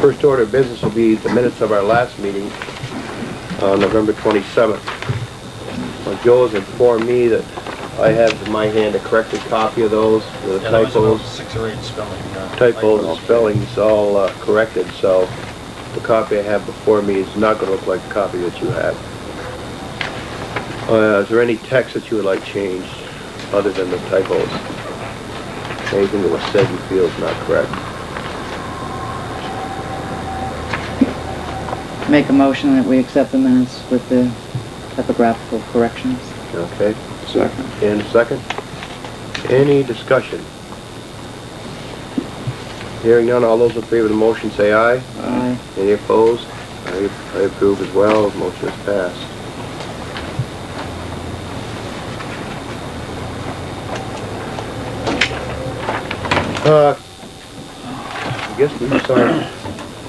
First order of business will be the minutes of our last meeting on November 27th. Well, Joe has informed me that I have in my hand a corrected copy of those, the typos, 6 or 8 spelling. typos and spellings all corrected, so the copy I have before me is not going to look like the copy that you had. Is there any text that you would like changed other than the typos? Anything that was said you feel is not correct? Make a motion that we accept the minutes with the typographical corrections. Okay. Second. And a second. Any discussion? Hearing none, all those in favor of the motion say aye. Aye. Any opposed? I approve as well. Motion is passed. I guess we signed,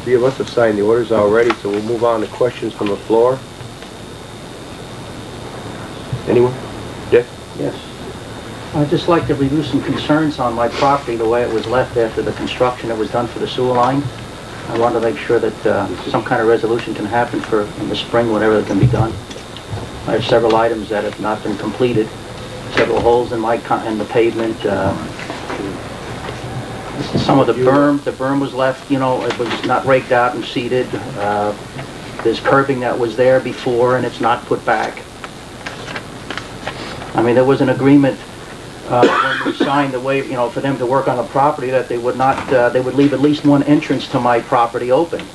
3 of us have signed the orders already, so we'll move on to questions from the floor. Anyone? Dick? Yes. I'd just like to review some concerns on my property, the way it was left after the construction that was done for the sewer line. I want to make sure that some kind of resolution can happen for in the spring, whenever it can be done. I have several items that have not been completed, several holes in in the pavement. Some of the berm was left, you know, it was not raked out and seeded. There's curbing that was there before and it's not put back. I mean, there was an agreement when we signed the waiver, you know, for them to work on the property, that they would not, they would leave at least one entrance to my property open.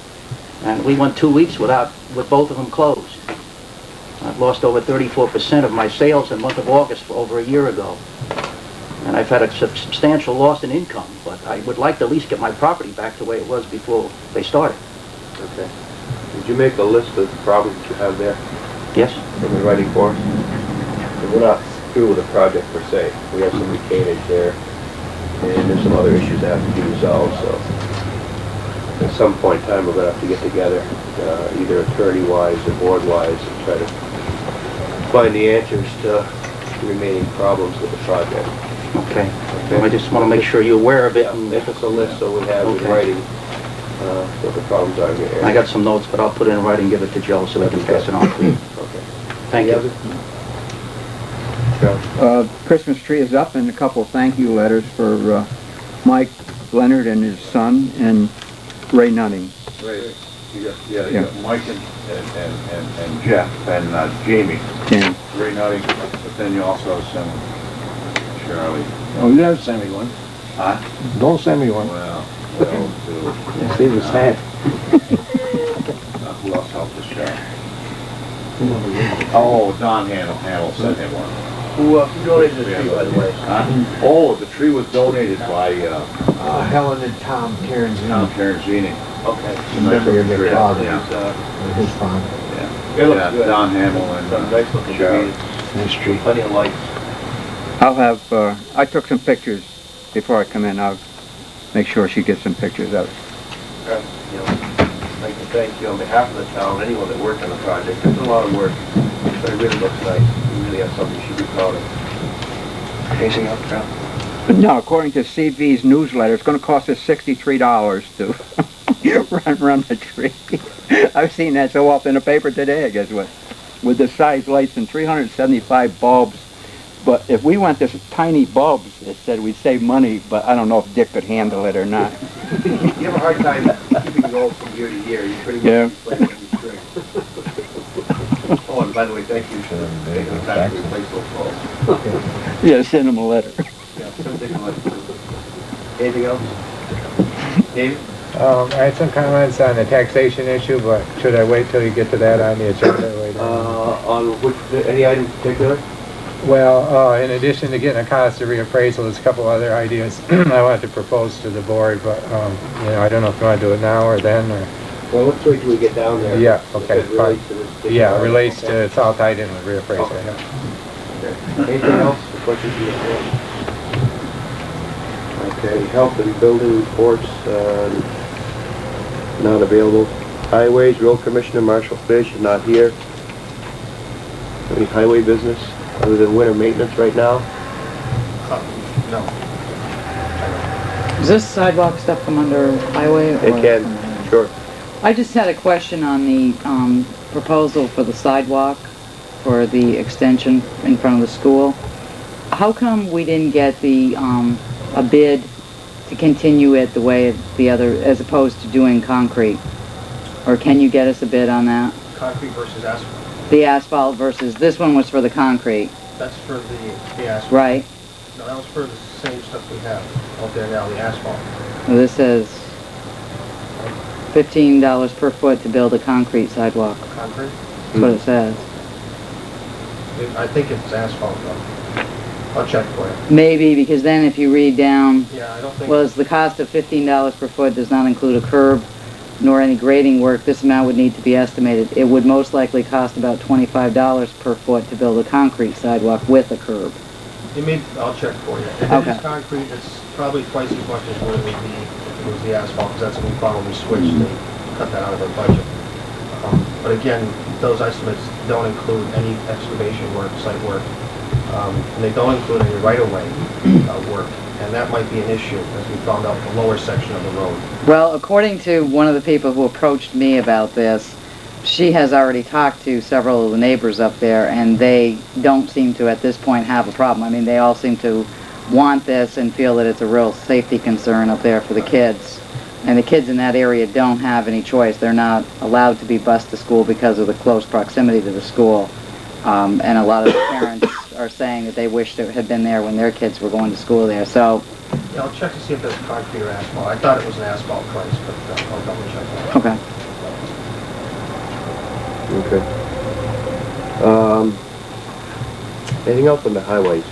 And we went 2 weeks with both of them closed. I've lost over 34% of my sales in the month of August over a year ago. And I've had a substantial loss in income, but I would like to at least get my property back the way it was before they started. Okay. Did you make a list of the problems that you have there? Yes? In the writing for us? We're not through with the project per se. We have some retainage there, and there's some other issues that have to be resolved, so at some point in time we're going to have to get together, either attorney-wise or board-wise, and try to find the answers to the remaining problems with the project. Okay. I just want to make sure you're aware of it. Yeah, make us a list so we have in writing what the problems are in your area. I got some notes, but I'll put it in writing and give it to Joe so we can pass it on to you. Okay. Thank you. Christmas tree is up, and a couple of thank you letters for Mike Leonard and his son, and Ray Nutting. Ray, you got Mike and Jeff and Jamie. Jamie. Ray Nutting, but then you also send Charlie. Oh, you don't send me one. Huh? Don't send me one. Well, Yes, he was sad. who else helped us out? Oh, Don Hamill sent him one. Who donated the tree, by the way? Oh, the tree was donated by Helen and Tom Caranzini. Tom Caranzini. Okay. Remember your Tree, father, yeah. his farm, It looks good. Don Hamill and Some nice looking Charlie. trees. his tree. Plenty of lights. I'll have, I took some pictures before I come in. I'll make sure she gets some pictures of it. You know, I'd like to thank you on behalf of the town, anyone that worked on the project. It's a lot of work, but it really looks nice. You really have something you should be proud of. Anything else, John? No, according to CV's newsletter, it's going to cost us $63 to run the tree. I've seen that so often in the paper today, I guess, with the size lights and 375 bulbs. But if we went to tiny bulbs, it said we'd save money, but I don't know if Dick could handle it or not. You have a hard time keeping it all from year to year. You pretty much Yeah. replace every string. Oh, and by the way, thank you for taking the time to replace those bulbs. Yeah, send him a letter. Yeah, come take a look. Anything else? David? I had some comments on the taxation issue, but should I wait till you get to that on the agenda later? On which, any item in particular? Well, in addition to getting a cost of reappraisal, there's a couple other ideas I wanted to propose to the board, but, you know, I don't know if you want to do it now or then, or... Well, let's wait till we get down there. Yeah, okay, If it relates to this. Yeah, it relates to, it's all tied in with reappraisal, Okay. yeah. Okay. Anything else? Questions you have? Okay, health and building reports, not available. Highways, road commissioner Marshall Fish is not here. Any highway business other than winter maintenance right now? No. Does this sidewalk stuff come under highway? It or- can. Sure. I just had a question on the proposal for the sidewalk for the extension in front of the school. How come we didn't get the a bid to continue it the way the other, as opposed to doing concrete? Or can you get us a bid on that? Concrete versus asphalt. The asphalt versus, this one was for the concrete, That's for the asphalt. right? No, that was for the same stuff we have out there now, the asphalt. Well, this says $15 per foot to build a concrete sidewalk. Concrete? That's what it says. I think it's asphalt though. I'll check for you. Maybe, because then if you read down, Yeah, I don't think. was the cost of $15 per foot does not include a curb nor any grading work. This amount would need to be estimated. It would most likely cost about $25 per foot to build a concrete sidewalk with a curb. I'll check for you. If it Okay. is concrete, it's probably twice as much as what it would be if it was the asphalt, because that's what we found when we switched to cut that out of our budget. But again, those estimates don't include any excavation work, site work. And they don't include any right-of-way work. And that might be an issue, as we found out, the lower section of the road. Well, according to one of the people who approached me about this, she has already talked to several of the neighbors up there, and they don't seem to, at this point, have a problem. I mean, they all seem to want this and feel that it's a real safety concern up there for the kids. And the kids in that area don't have any choice. They're not allowed to be bused to school because of the close proximity to the school. And a lot of the parents are saying that they wish they had been there when their kids were going to school there. So, Yeah, I'll check to see if there's concrete or asphalt. I thought it was an asphalt price, but I'll double check that. okay. Okay. Anything else on the highways?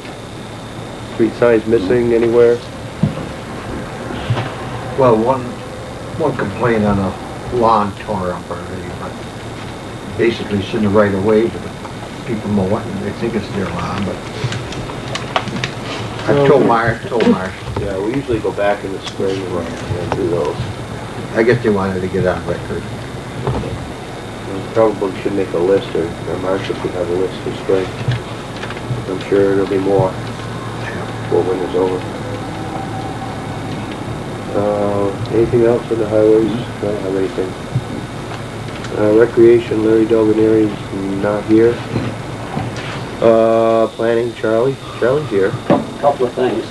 Street signs missing anywhere? Well, one complaint on a lawn tore up already, but basically it's in the right of way to the people mow it, and they think it's their lawn, but I've told Marsh. Yeah, we usually go back in the spring and do those. I guess they wanted to get on record. We probably should make a list, or Marshall should have a list for spring. I'm sure there'll be more before winter's over. Anything else on the highways? I don't have anything. Recreation, Larry Delganeri's not here. Planning, Charlie's here. Couple of things.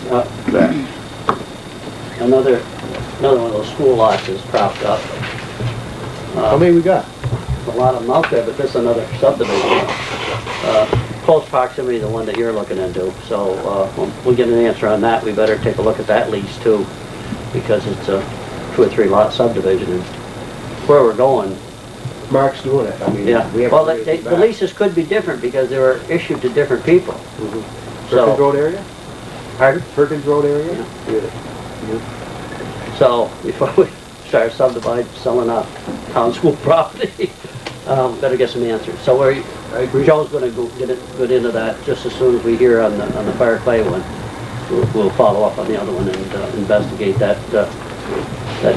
Another one of those school lots is propped up. How many we got? A lot of them out there, but this is another subdivision. Close proximity to the one that you're looking into. So when we get an answer on that, we better take a look at that lease too, because it's a 2 or 3 lot subdivision. And where we're going, Mark's doing it. I mean, yeah. we have Well, to the leases could be different because they were issued to different people. Perkins Road area? Pardon? Perkins Road area? Yeah. So before we start subdividing, selling off town school property, better get some answers. So Joe's going to get into that just as soon as we hear on the Fire Clay one. We'll follow up on the other one and investigate that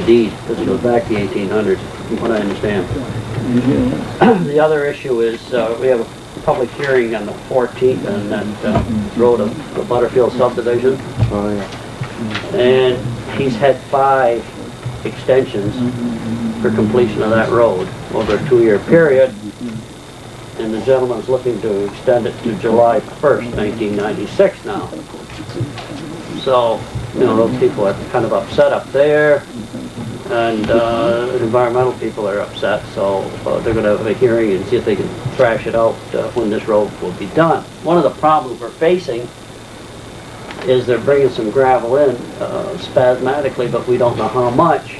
deed, because it goes back to the 1800s, from what I understand. The other issue is we have a public hearing on the 14th on that road of the Butterfield subdivision. Oh, yeah. And he's had 5 extensions for completion of that road over a 2-year period. And the gentleman's looking to extend it to July 1st, 1996 now. So, those people are kind of upset up there, and environmental people are upset, so they're going to have a hearing and see if they can thrash it out when this road will be done. One of the problems we're facing is they're bringing some gravel in spasmodically, but we don't know how much.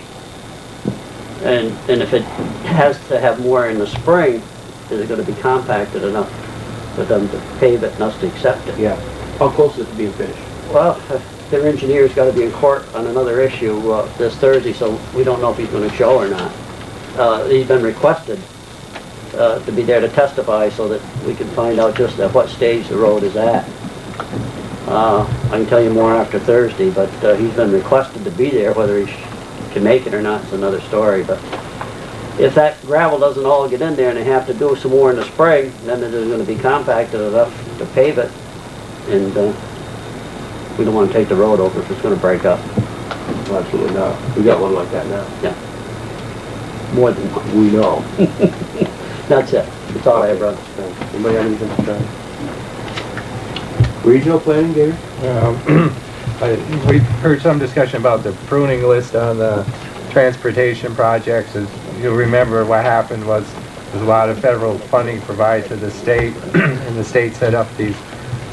And if it has to have more in the spring, is it going to be compacted enough for them to pave it and us to accept it? Yeah. How close is it to being finished? Well, their engineer's got to be in court on another issue this Thursday, so we don't know if he's going to show or not. He's been requested to be there to testify so that we can find out just at what stage the road is at. I can tell you more after Thursday, but he's been requested to be there. Whether he can make it or not is another story. But if that gravel doesn't all get in there and they have to do some more in the spring, then it is going to be compacted enough to pave it, and we don't want to take the road over if it's going to break up. Absolutely not. We got one like that now. Yeah. more than one. We know. That's it. That's all I have, brother. Anybody have anything to say? Regional planning, David? We've heard some discussion about the pruning list on the transportation projects. As you'll remember, what happened was there's a lot of federal funding provided to the state, and the state set up these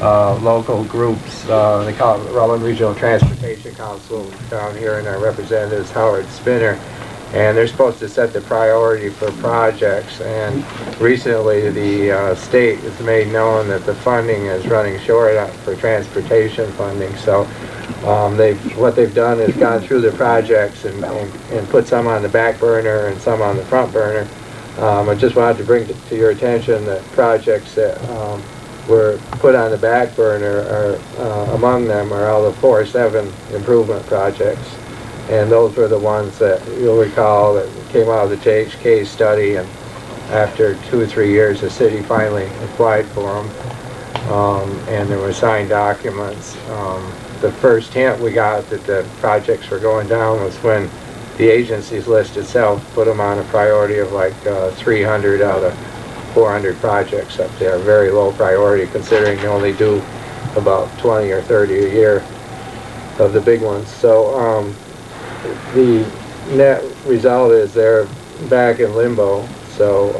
local groups. They call it Rutland Regional Transportation Council down here, and our representative is Howard Spinner. And they're supposed to set the priority for projects. And recently, the state has made known that the funding is running short for transportation funding. So what they've done is gone through the projects and put some on the back burner and some on the front burner. I just wanted to bring to your attention that projects that were put on the back burner are among them are all the 4-7 improvement projects. And those were the ones that you'll recall that came out of the JHK study, and after 2 or 3 years the city finally applied for them, and there were signed documents. The first hint we got that the projects were going down was when the agency's list itself put them on a priority of like 300 out of 400 projects up there. Very low priority considering they only do about 20 or 30 a year of the big ones. So the net result is they're back in limbo. So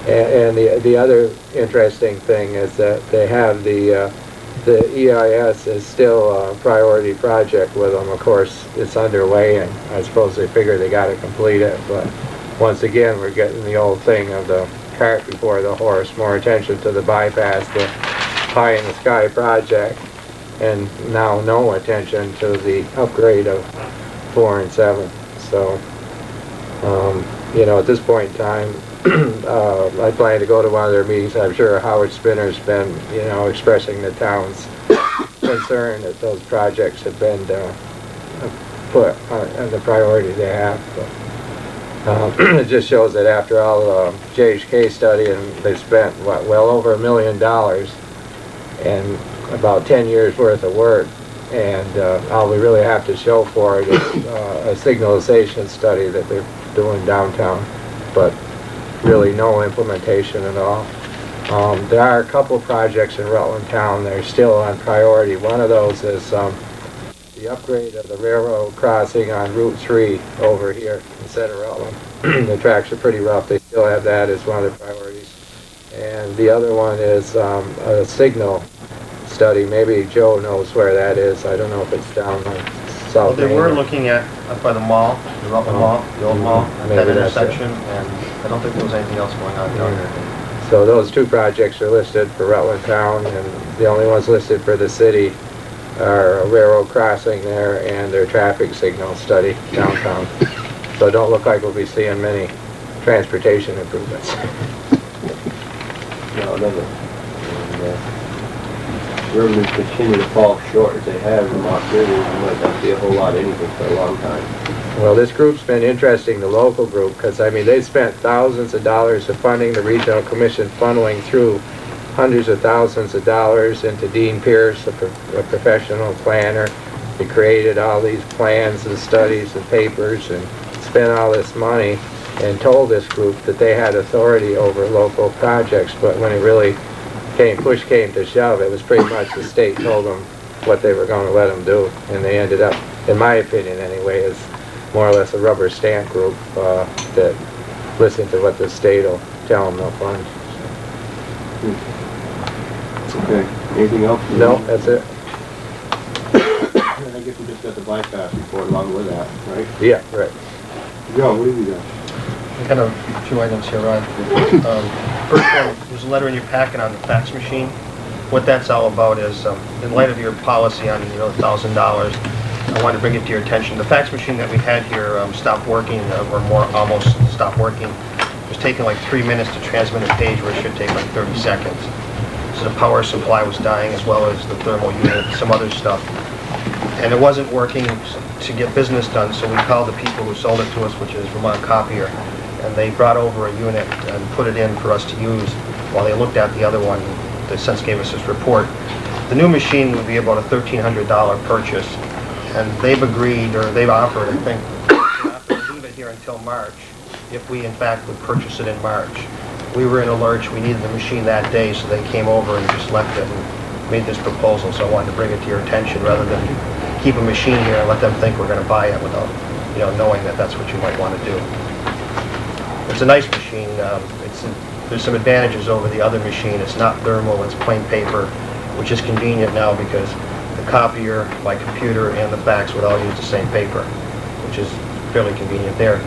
and the other interesting thing is that they have the EIS is still a priority project with them. Of course, it's underway, and I suppose they figure they got to complete it. But once again, we're getting the old thing of the cart before the horse. More attention to the bypass, the pie-in-the-sky project, and now no attention to the upgrade of 4 and 7. So, you know, at this point in time, I plan to go to one of their meetings. I'm sure Howard Spinner's been, you know, expressing the town's concern that those projects have been put on the priority they have. But, it just shows that after all the JHK study, and they spent, what, well over $1 million and about 10 years worth of work. And all we really have to show for it is a signalization study that they're doing downtown, but really no implementation at all. There are a couple projects in Rutland town that are still on priority. One of those is the upgrade of the railroad crossing on Route 3 over here instead of Rutland. The tracks are pretty rough. They still have that as one of the priorities. And the other one is a signal study. Maybe Joe knows where that is. I don't know if it's down on South Well, they Main were or- looking at, up by the mall, the Rutland Mall, the old mall, at that Maybe that's it. intersection, and I don't think there was anything else going on down there. So those two projects are listed for Rutland Town, and the only ones listed for the city are a railroad crossing there and their traffic signal study downtown. So it don't look like we'll be seeing many transportation improvements. No, never. And, revenues continue to fall short as they have in the last years. We might not see a whole lot of anything for a long time. Well, this group's been interesting, the local group, because, I mean, they spent thousands of dollars of funding, the regional commission funneling through hundreds of thousands of dollars into Dean Pierce, a professional planner. He created all these plans and studies and papers and spent all this money and told this group that they had authority over local projects, but when it really push came to shove, it was pretty much the state told them what they were going to let them do, and they ended up, in my opinion anyway, as more or less a rubber stamp group that listened to what the state will tell them they'll fund. Okay, anything else? No, that's it. I guess we just got the bypass report along with that, right? Yeah, right. Joe, what have you got? I got a few items here, Ron. First one, there's a letter in your packet on the fax machine. What that's all about is, in light of your policy on, you know, $1,000, I wanted to bring it to your attention. The fax machine that we had here stopped working, or more, almost stopped working. It was taking like 3 minutes to transmit a page where it should take like 30 seconds. So the power supply was dying, as well as the thermal unit, some other stuff. And it wasn't working to get business done, so we called the people who sold it to us, which is Vermont Copier, and they brought over a unit and put it in for us to use while they looked at the other one. They since gave us this report. The new machine would be about a $1,300 purchase, and they've agreed, or they've offered, I think, I'll leave it here until March, if we in fact would purchase it in March. We were in a lurch, we needed the machine that day, so they came over and just left it and made this proposal, so I wanted to bring it to your attention rather than keep a machine here and let them think we're gonna buy it without, knowing that that's what you might want to do. It's a nice machine. There's some advantages over the other machine. It's not thermal, it's plain paper, which is convenient now because the copier, my computer, and the fax would all use the same paper, which is fairly convenient there.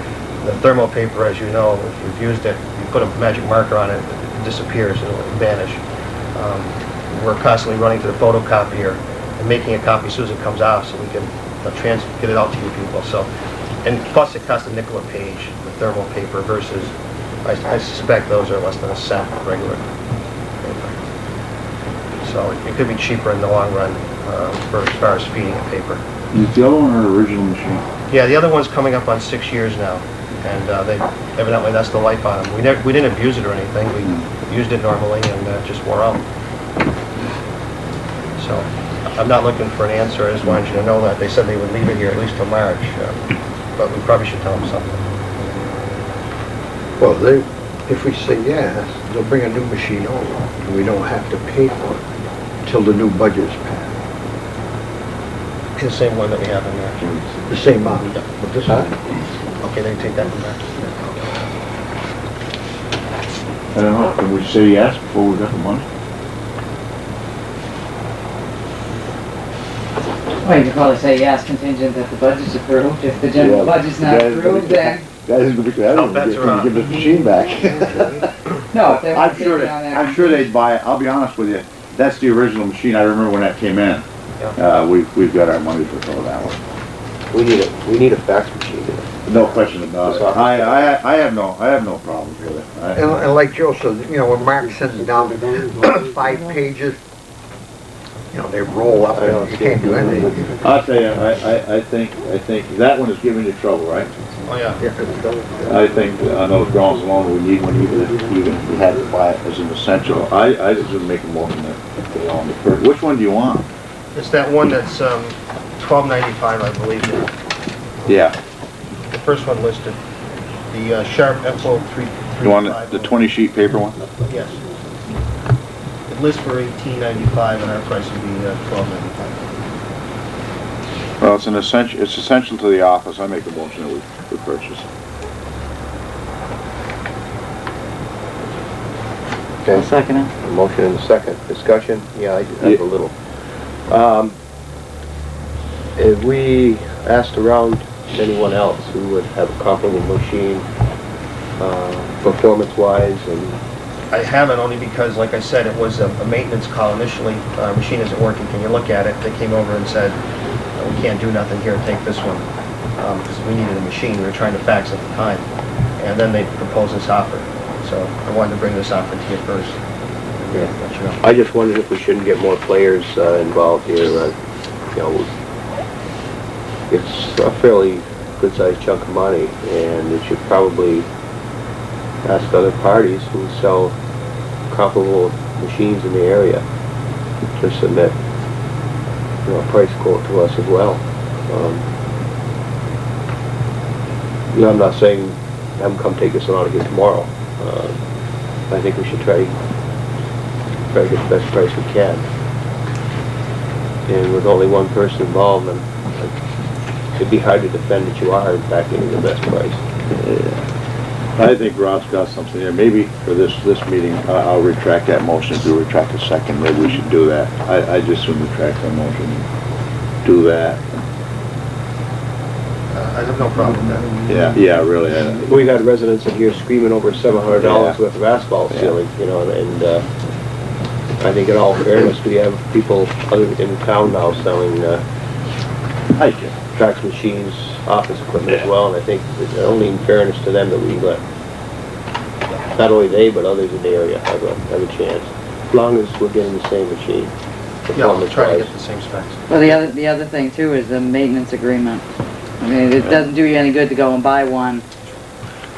The thermal paper, as you know, if you've used it, you put a magic marker on it, it disappears, it'll vanish. We're constantly running to the photocopier and making a copy as soon as it comes out so we can get it out to you people. So, and plus it costs a nickel a page, the thermal paper, versus, I suspect those are less than a cent regular paper. So it could be cheaper in the long run for as far as feeding the paper. Is the other one an original machine? Yeah, the other one's coming up on 6 years now, and evidently that's the life on them. We didn't abuse it or anything. We used it normally, and it just wore out. So I'm not looking for an answer. I just wanted you to know that they said they would leave it here at least till March, but we probably should tell them something. Well, if we say yes, they'll bring a new machine over, and we don't have to pay for it until the new budget is passed. The same one that we have in there. The same amount, but this one. Okay, they take that from there. I don't know, can we say yes before we got the money? Well, you could probably say yes, contingent that the budget's approved. If the general budget's not approved, then, Guys, give the machine back. no, if they want I'm to sure take it on there. I'm sure they'd buy it. I'll be honest with you. That's the original machine. I remember when that came in. Yeah. We've got our money for that one. We need a fax machine. No question about it. I have no problems with it. And like Joe said, when Mark sends down 5 pages, they roll up and you can't do anything. I'll tell you, I think that one is giving you trouble, right? Oh, yeah. I think on those grounds alone, we need one even if we had to buy it as an essential. I just would make a motion that they own the first. Which one do you want? It's that one that's $12.95, I believe. Yeah. The first one listed. The Sharp FO 3. You want the 20-sheet paper one? Yes. It lists for $18.95 and our price would be $12.95. Well, it's essential to the office. I make a motion that we purchase it. Okay. Second it. A motion and a second. Discussion? Yeah, I do have a little. If we asked around anyone else who would have a comparable machine, performance-wise, and I haven't, only because, like I said, it was a maintenance call initially. Our machine isn't working, can you look at it? They came over and said, we can't do nothing here, take this one. Because we needed a machine, we were trying to fax at the time. And then they proposed this offer. So I wanted to bring this offer to you first. Yeah. Let you know. I just wondered if we shouldn't get more players involved here. It's a fairly good-sized chunk of money, and it should probably ask other parties who sell comparable machines in the area to submit, a price quote to us as well. I'm not saying have them come take this one out again tomorrow. I think we should try to get the best price we can. And with only one person involved, then it'd be hard to defend that you are in fact getting the best price. Yeah. I think Rob's got something there. Maybe for this meeting, I'll retract that motion. If you retract the second, maybe we should do that. I just soon retract that motion and do that. I have no problem with that. Yeah, really. We got residents in here screaming over $700 worth of asphalt ceiling, and I think in all fairness, we have people other in town now selling fax machines, office equipment as well, and I think it's only in fairness to them that we let not only they but others in the area have a chance, as long as we're getting the same machine. Yeah, we'll try to get the same specs. Well, the other thing too is the maintenance agreement. I mean, it doesn't do you any good to go and buy one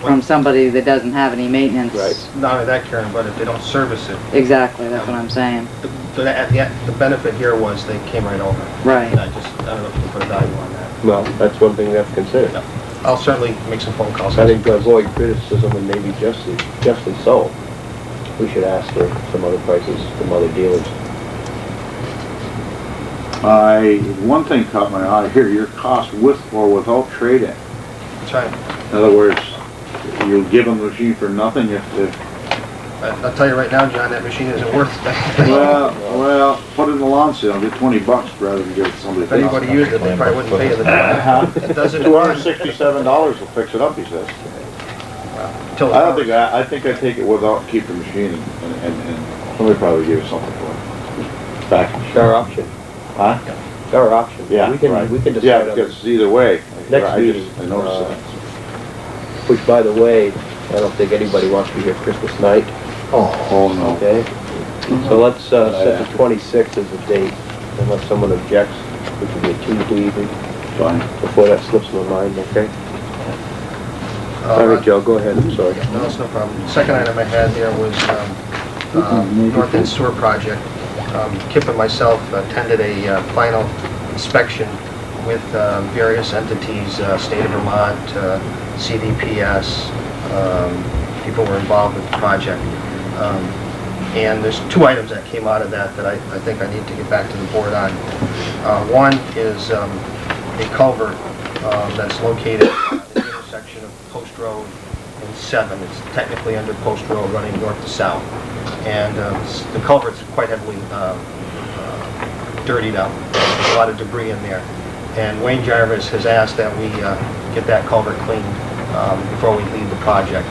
from somebody that doesn't have any maintenance. Right. Not only that, Karen, but if they don't service it. Exactly, that's what I'm saying. The benefit here was they came right over. Right. And I don't know if you can put a value on that. Well, that's one thing we have to consider. Yeah. I'll certainly make some phone calls. I think to avoid criticism, and maybe justly so, we should ask for some other prices from other dealers. One thing caught my eye here, your cost with or without trade-in. That's right. In other words, you give them the machine for nothing if I'll tell you right now, John, that machine isn't worth that. well, put it in the lawn sale, get $20 rather than give it to somebody. If anybody used it, they probably wouldn't pay you the $20. It doesn't run. $267 will fix it up, he says. Till I don't think, I think I'd take it without, keep the machine and somebody probably give it something for it. Back. It's our option. Huh? It's our option. Yeah, We can, right. we can decide. Yeah, on because either way. Next I meeting, noticed that. Which, by the way, I don't think anybody wants to be here Christmas night, Oh, no. okay? So let's set the 26th as the date, unless someone objects, which would be a Tuesday evening, Fine. before that slips my mind, okay? All right, Joe, go ahead, I'm sorry. No, it's no problem. The second item I had there was North End Sewer Project. Kip and myself attended a final inspection with various entities, State of Vermont, CDPS, people were involved with the project. And there's two items that came out of that I think I need to get back to the board on. One is a culvert that's located at the intersection of Post Road and 7. It's technically under Post Road running north to south. And the culvert's quite heavily dirtied up. There's a lot of debris in there. And Wayne Jarvis has asked that we get that culvert cleaned before we leave the project.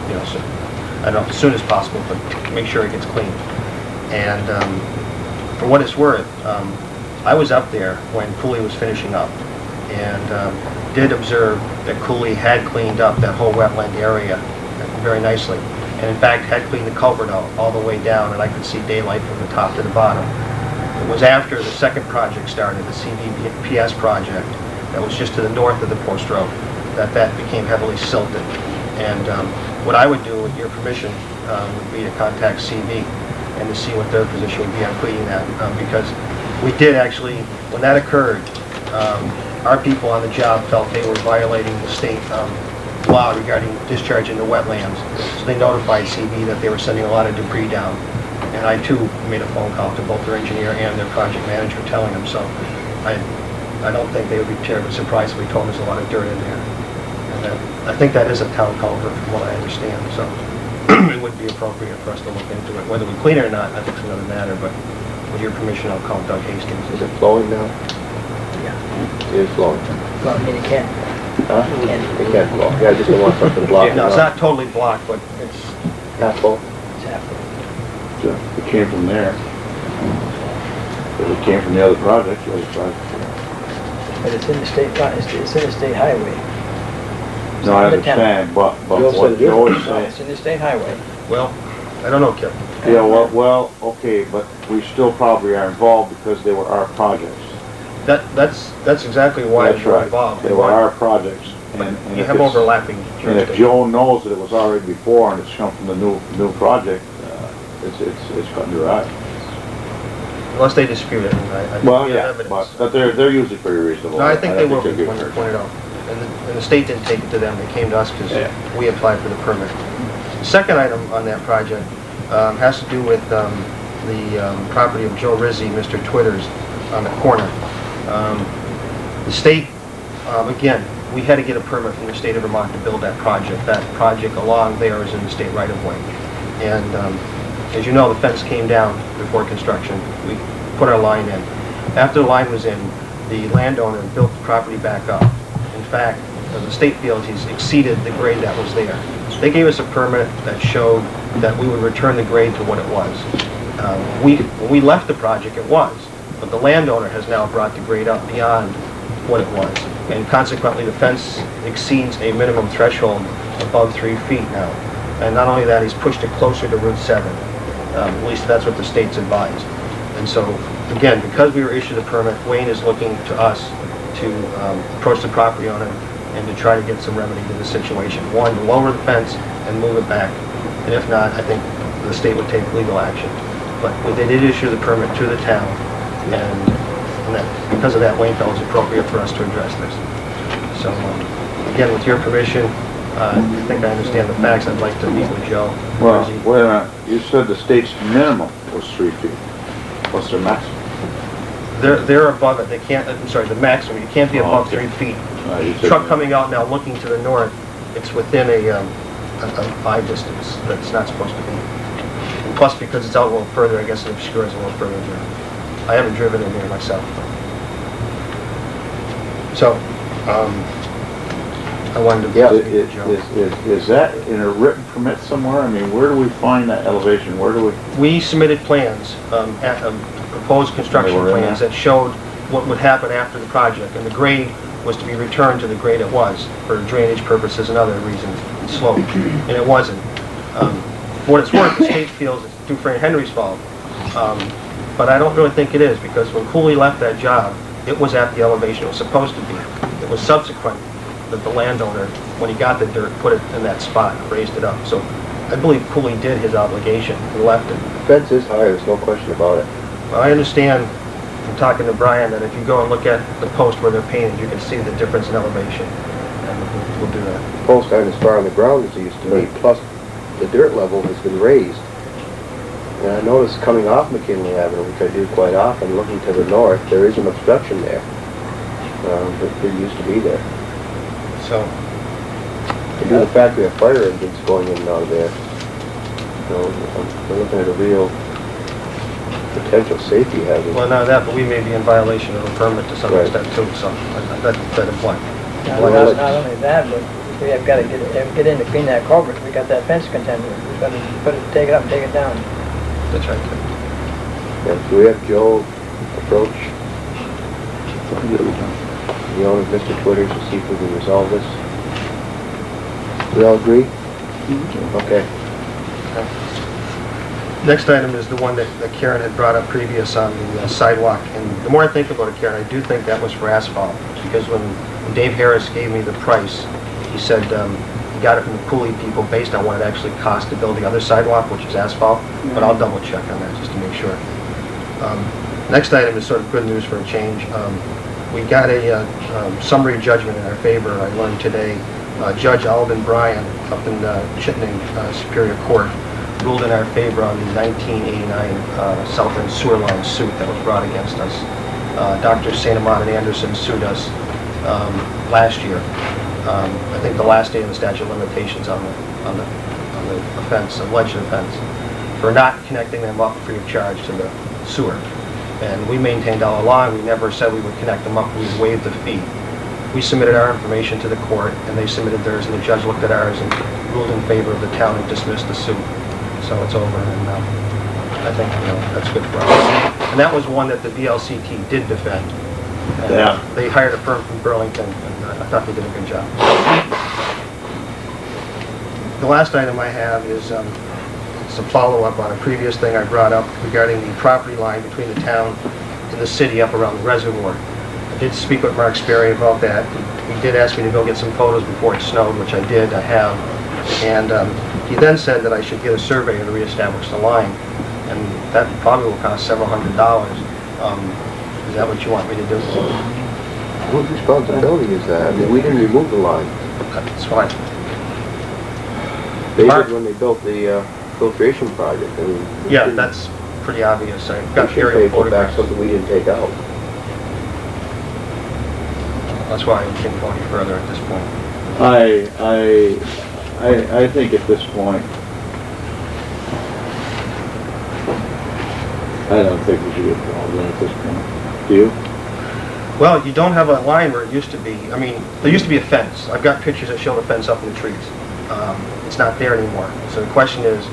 You know, so, I don't know, as soon as possible, but make sure it gets cleaned. And for what it's worth, I was up there when Cooley was finishing up and did observe that Cooley had cleaned up that whole wetland area very nicely. And in fact, had cleaned the culvert out all the way down, and I could see daylight from the top to the bottom. It was after the second project started, the CDPS project, that was just to the north of the Post Road, that became heavily silted. And what I would do, with your permission, would be to contact CV and to see what their position would be on cleaning that, because we did actually, when that occurred, our people on the job felt they were violating the state law regarding discharge into wetlands. So they notified CV that they were sending a lot of debris down. And I too made a phone call to both their engineer and their project manager telling them so. I don't think they would be terribly surprised if we told them there's a lot of dirt in there. And I think that is a town culvert from what I understand, so it would be appropriate for us to look into it. Whether we clean it or not, I think it's another matter, but with your permission, I'll call Doug Hastings. Is it flowing now? Yeah. It is flowing. Well, I mean, it can't. Huh? It can flow. Yeah, I just don't want something blocking No, it's up. not totally blocked, but it's, Half full? It's happening. So it came from there. But it came from the other project, the other project. But it's in the state, it's in the state highway. No, I understand, but Joe said what it Joe is No, saying. it's in the state highway. well, I don't know, Kip. Yeah, well, okay, but we still probably are involved because they were our projects. That's exactly why That's we're right. involved. They were our projects. And You if have it's- overlapping And if jurisdictions. Joe knows that it was already before and it's come from the new project, it's cut and dry. Unless they dispute it, and I think Well, we have yeah, evidence. but they're usually pretty reasonable. No, I think they will be they'll when give you it point it out. And the state didn't take it to them, they came to us because Yeah. we applied for the permit. The second item on that project has to do with the property of Joe Rizzi, Mr. Twitters, on the corner. The state, again, we had to get a permit from the state of Vermont to build that project. That project along there is in the state right-of-way. And as you know, the fence came down before construction. We put our line in. After the line was in, the landowner built the property back up. In fact, the state feels he's exceeded the grade that was there. They gave us a permit that showed that we would return the grade to what it was. When we left the project, it was, but the landowner has now brought the grade up beyond what it was. And consequently, the fence exceeds a minimum threshold above 3 feet now. And not only that, he's pushed it closer to Route 7. At least that's what the state's advised. And so, again, because we were issued a permit, Wayne is looking to us to approach the property owner and to try to get some remedy to the situation. One, to lower the fence and move it back. And if not, I think the state would take legal action. But they did issue the permit to the town, and that, because of that, Wayne felt it was appropriate for us to address this. So Again, with your permission, I think I understand the facts. I'd like to meet with Joe. Well, Is he- wait a minute, you said the state's minimum was 3 feet. What's their maximum? They're above it. They can't, I'm sorry, the maximum, you can't be above Okay. 3 feet. You said- Truck coming out now looking to the north, it's within a eye distance that it's not supposed to be. And plus, because it's out a little further, I guess it obscures a little further there. I haven't driven in there myself. So, I wanted to Yeah. meet with Joe. Is that in a written permit somewhere? I mean, where do we find that elevation? Where do we? We submitted plans, proposed construction They were in plans there? that showed what would happen after the project, and the grade was to be returned to the grade it was for drainage purposes and other reasons, and slope, and it wasn't. For what it's worth, the state feels it's Dufresne Henry's fault, but I don't really think it is, because when Cooley left that job, it was at the elevation it was supposed to be. It was subsequent that the landowner, when he got the dirt, put it in that spot, raised it up. So I believe Cooley did his obligation and left it. Fence is higher, there's no question about it. Well, I understand from talking to Brian that if you go and look at the post where they're painted, you can see the difference in elevation. And we'll do that. Post aren't as far on the ground as they used to be, plus the dirt level has been raised. And I noticed coming off McKinley Avenue, which I do quite often, looking to the north, there is an obstruction there. That used to be there. So, They do the fact we have fire engines going in and out of there. So we're looking at a real potential safety hazard. well, not that, but we may be in violation of a permit to some Right. extent too, so that implies. Not only that, but we have got to get in to clean that culvert. We got that fence contender. We've got to take it up and take it down. That's right. Yeah, so we have Joe approach the owner of Mr. Twitters to see if we can resolve this. We all agree? Okay. Next item is the one that Karen had brought up previous on the sidewalk. And the more I think about it, Karen, I do think that was for asphalt. Because when Dave Harris gave me the price, he said he got it from the Cooley people based on what it actually cost to build the other sidewalk, which is asphalt. But I'll double check on that just to make sure. Next item is sort of good news for a change. We got a summary judgment in our favor, I learned today. Judge Alden Bryan up in Chittenden Superior Court ruled in our favor on the 1989 South End Sewer Line suit that was brought against us. Dr. St. Amant and Anderson sued us last year. I think the last day of the statute of limitations on the offense, alleged offense, for not connecting them up free of charge to the sewer. And we maintained all along, we never said we would connect them up, we waived the fee. We submitted our information to the court, and they submitted theirs, and the judge looked at ours and ruled in favor of the town and dismissed the suit. So it's over, and I think, that's good for us. And that was one that the VLCT did defend. And, Yeah. They hired a firm from Burlington, and I thought they did a good job. The last item I have is it's a follow-up on a previous thing I brought up regarding the property line between the town and the city up around the reservoir. I did speak with Mark Sperry about that. He did ask me to go get some photos before it snowed, which I did, I have. And he then said that I should get a surveyor to reestablish the line. And that probably will cost several $100s. Is that what you want me to do? Whose responsibility is that? I mean, we didn't remove the line. That's fine. They Mark? did when they built the filtration project. I mean, Yeah, that's pretty obvious. I've got we should aerial pay for back photographs. something we didn't take out. That's why I can't go any further at this point. I think at this point, I don't think we should get involved in it at this point. Do you? Well, you don't have a line where it used to be. I mean, there used to be a fence. I've got pictures that show the fence up in the trees. It's not there anymore. So the question is...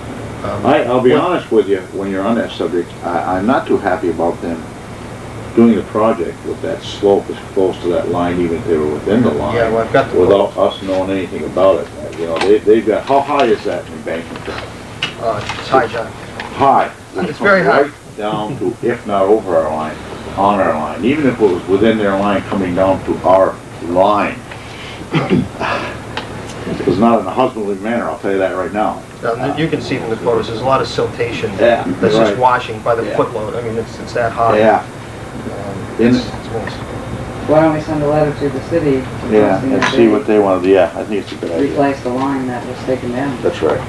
I'll be honest with you, when you're on that subject, I'm not too happy about them doing the project with that slope as close to that line, even if they were within the line. Yeah, well, I've got the... Without us knowing anything about it. You know, they've got, how high is that embankment? It's high, John. High. It's very high. Right down to, if not over our line, on our line. Even if it was within their line, coming down to our line. It was not in a husbandly manner, I'll tell you that right now. Now, you can see from the photos, there's a lot of siltation Yeah, that's right. just washing by the Yeah. footload. I mean, it's that high. Yeah. It's nice. Why don't we send a letter to the city? Yeah, requesting and that see what they wanna do, yeah, I think it's a good idea. replace the line that was taken down. That's right.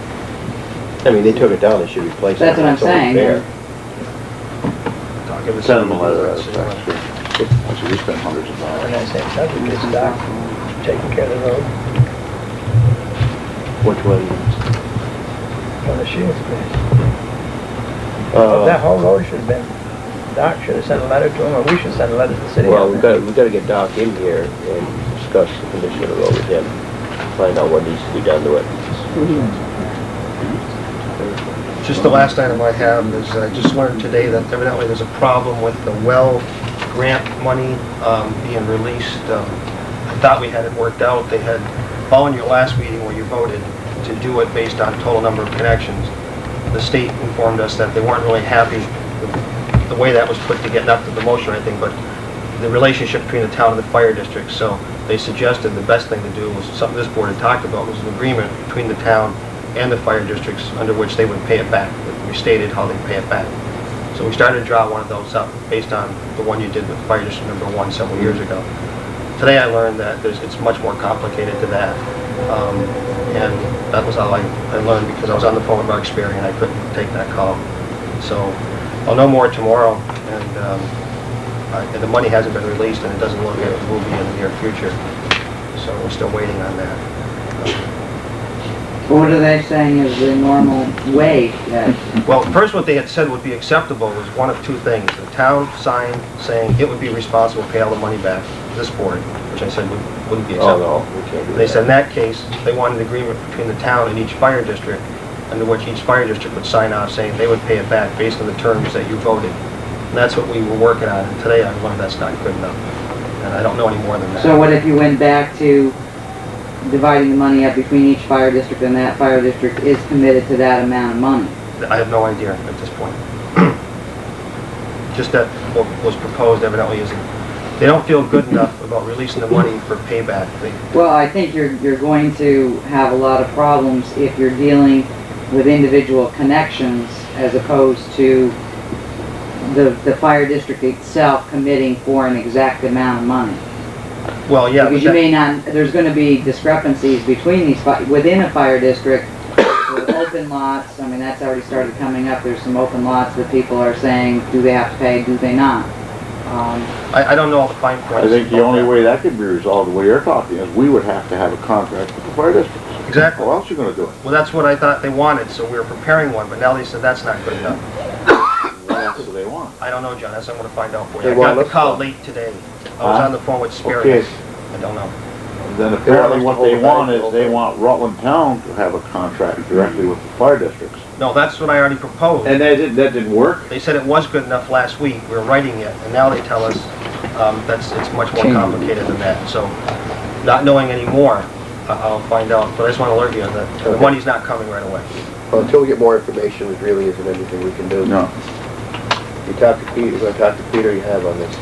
I mean, they took it down, they should replace it. That's what I'm It's only saying. fair. I'll give it Send them a some- letter, that's sure. Actually, we spent hundreds of And dollars. I said, something gets doc, taking care of the road, Which one? on the Shields place. That whole road should have been, Doc should have sent a letter to him, or we should send a letter to the city. Well, we've got to get Doc in here and discuss the condition of the road with him. Find out what needs to be done to it. Just the last item I have is, I just learned today that evidently there's a problem with the well grant money being released. I thought we had it worked out. They had, all in your last meeting where you voted to do it based on total number of connections. The state informed us that they weren't really happy with the way that was put together, not the motion or anything, but the relationship between the town and the fire district. So they suggested the best thing to do was something this board had talked about, was an agreement between the town and the fire districts under which they would pay it back. We stated how they pay it back. So we started to draw one of those up based on the one you did with fire district number 1 several years ago. Today I learned that it's much more complicated to that. And that was all I learned because I was on the phone with Mark Sperry and I couldn't take that call. So I'll know more tomorrow, and the money hasn't been released and it doesn't look like it will be in the near future. So we're still waiting on that. What are they saying is the normal way that, Well, first what they had said would be acceptable was one of two things. The town signed saying it would be responsible to pay all the money back to this board, which I said wouldn't be Oh, acceptable. no, we can't do They that. said in that case, they wanted an agreement between the town and each fire district, under which each fire district would sign off saying they would pay it back based on the terms that you voted. And that's what we were working on, and today I learned that's not good enough. And I don't know any more than that. so what if you went back to dividing the money up between each fire district and that fire district is committed to that amount of money? I have no idea at this point. Just that what was proposed evidently isn't, they don't feel good enough about releasing the money for payback. Well, I think you're going to have a lot of problems if you're dealing with individual connections as opposed to the fire district itself committing for an exact amount of money. Well, yeah, Because you may not, there's gonna be discrepancies between these, within a fire district, with open lots, I mean, that's already started coming up, there's some open lots that people are saying, do they have to pay, do they not? I don't know all the fine points. I think the only way that could be resolved, the way you're talking, is we would have to have a contract with the fire district. Exactly. How else are you gonna do it? Well, that's what I thought they wanted, so we were preparing one, but now they said that's not good enough. What else do they want? I don't know, John, that's what I'm gonna find out for you. They I got want the us call to- late today. I was on the phone with Sperry. Okay. I don't know. Then apparently us what to hold they it want back is a they little want Rutland Town to have a contract directly with the fire districts. No, that's what I already proposed. And that didn't work? They said it was good enough last week, we were writing it, and now they tell us it's much more complicated than that. So, not knowing any more, I'll find out, but I just want to alert you that the Okay. money's not coming right away. Well, until we get more information, there really isn't anything we can do. No. You talked to Peter, you're gonna talk to Peter, you have on this.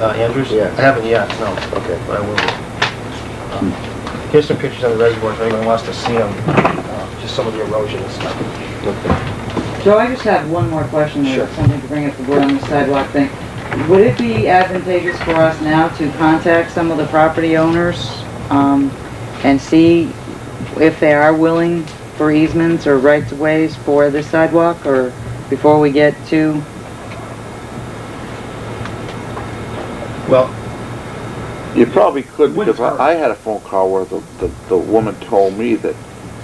Andrews? Yeah. I haven't yet, no, Okay. but I will. Here's some pictures of the reservoirs, if anyone wants to see them, just some of the erosion and stuff. So I just have one more question, or Sure. something to bring up the board on the sidewalk thing. Would it be advantageous for us now to contact some of the property owners, and see if they are willing for easements or rights of ways for the sidewalk, or before we get to, Well, You probably could, Wouldn't because hurt. I had a phone call where the woman told me that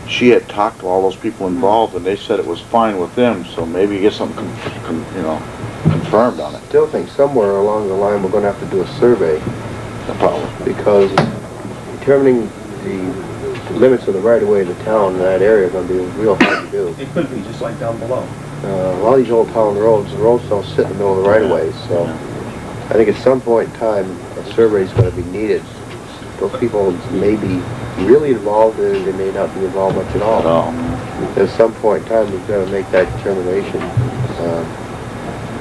she had talked to all those people involved and they said it was fine with them, so maybe you get something, confirmed on it. Still think somewhere along the line, we're gonna have to do a survey, The problem. because determining the limits of the right-of-way of the town in that area is gonna be real hard to do. it could be, just like down below. A lot of these old town roads, the roads don't sit in the middle of the right-of-ways, so I think at some point in time, a survey's gonna be needed. Those people may be really involved in it, they may not be involved much at all. No. At some point in time, we've gotta make that determination.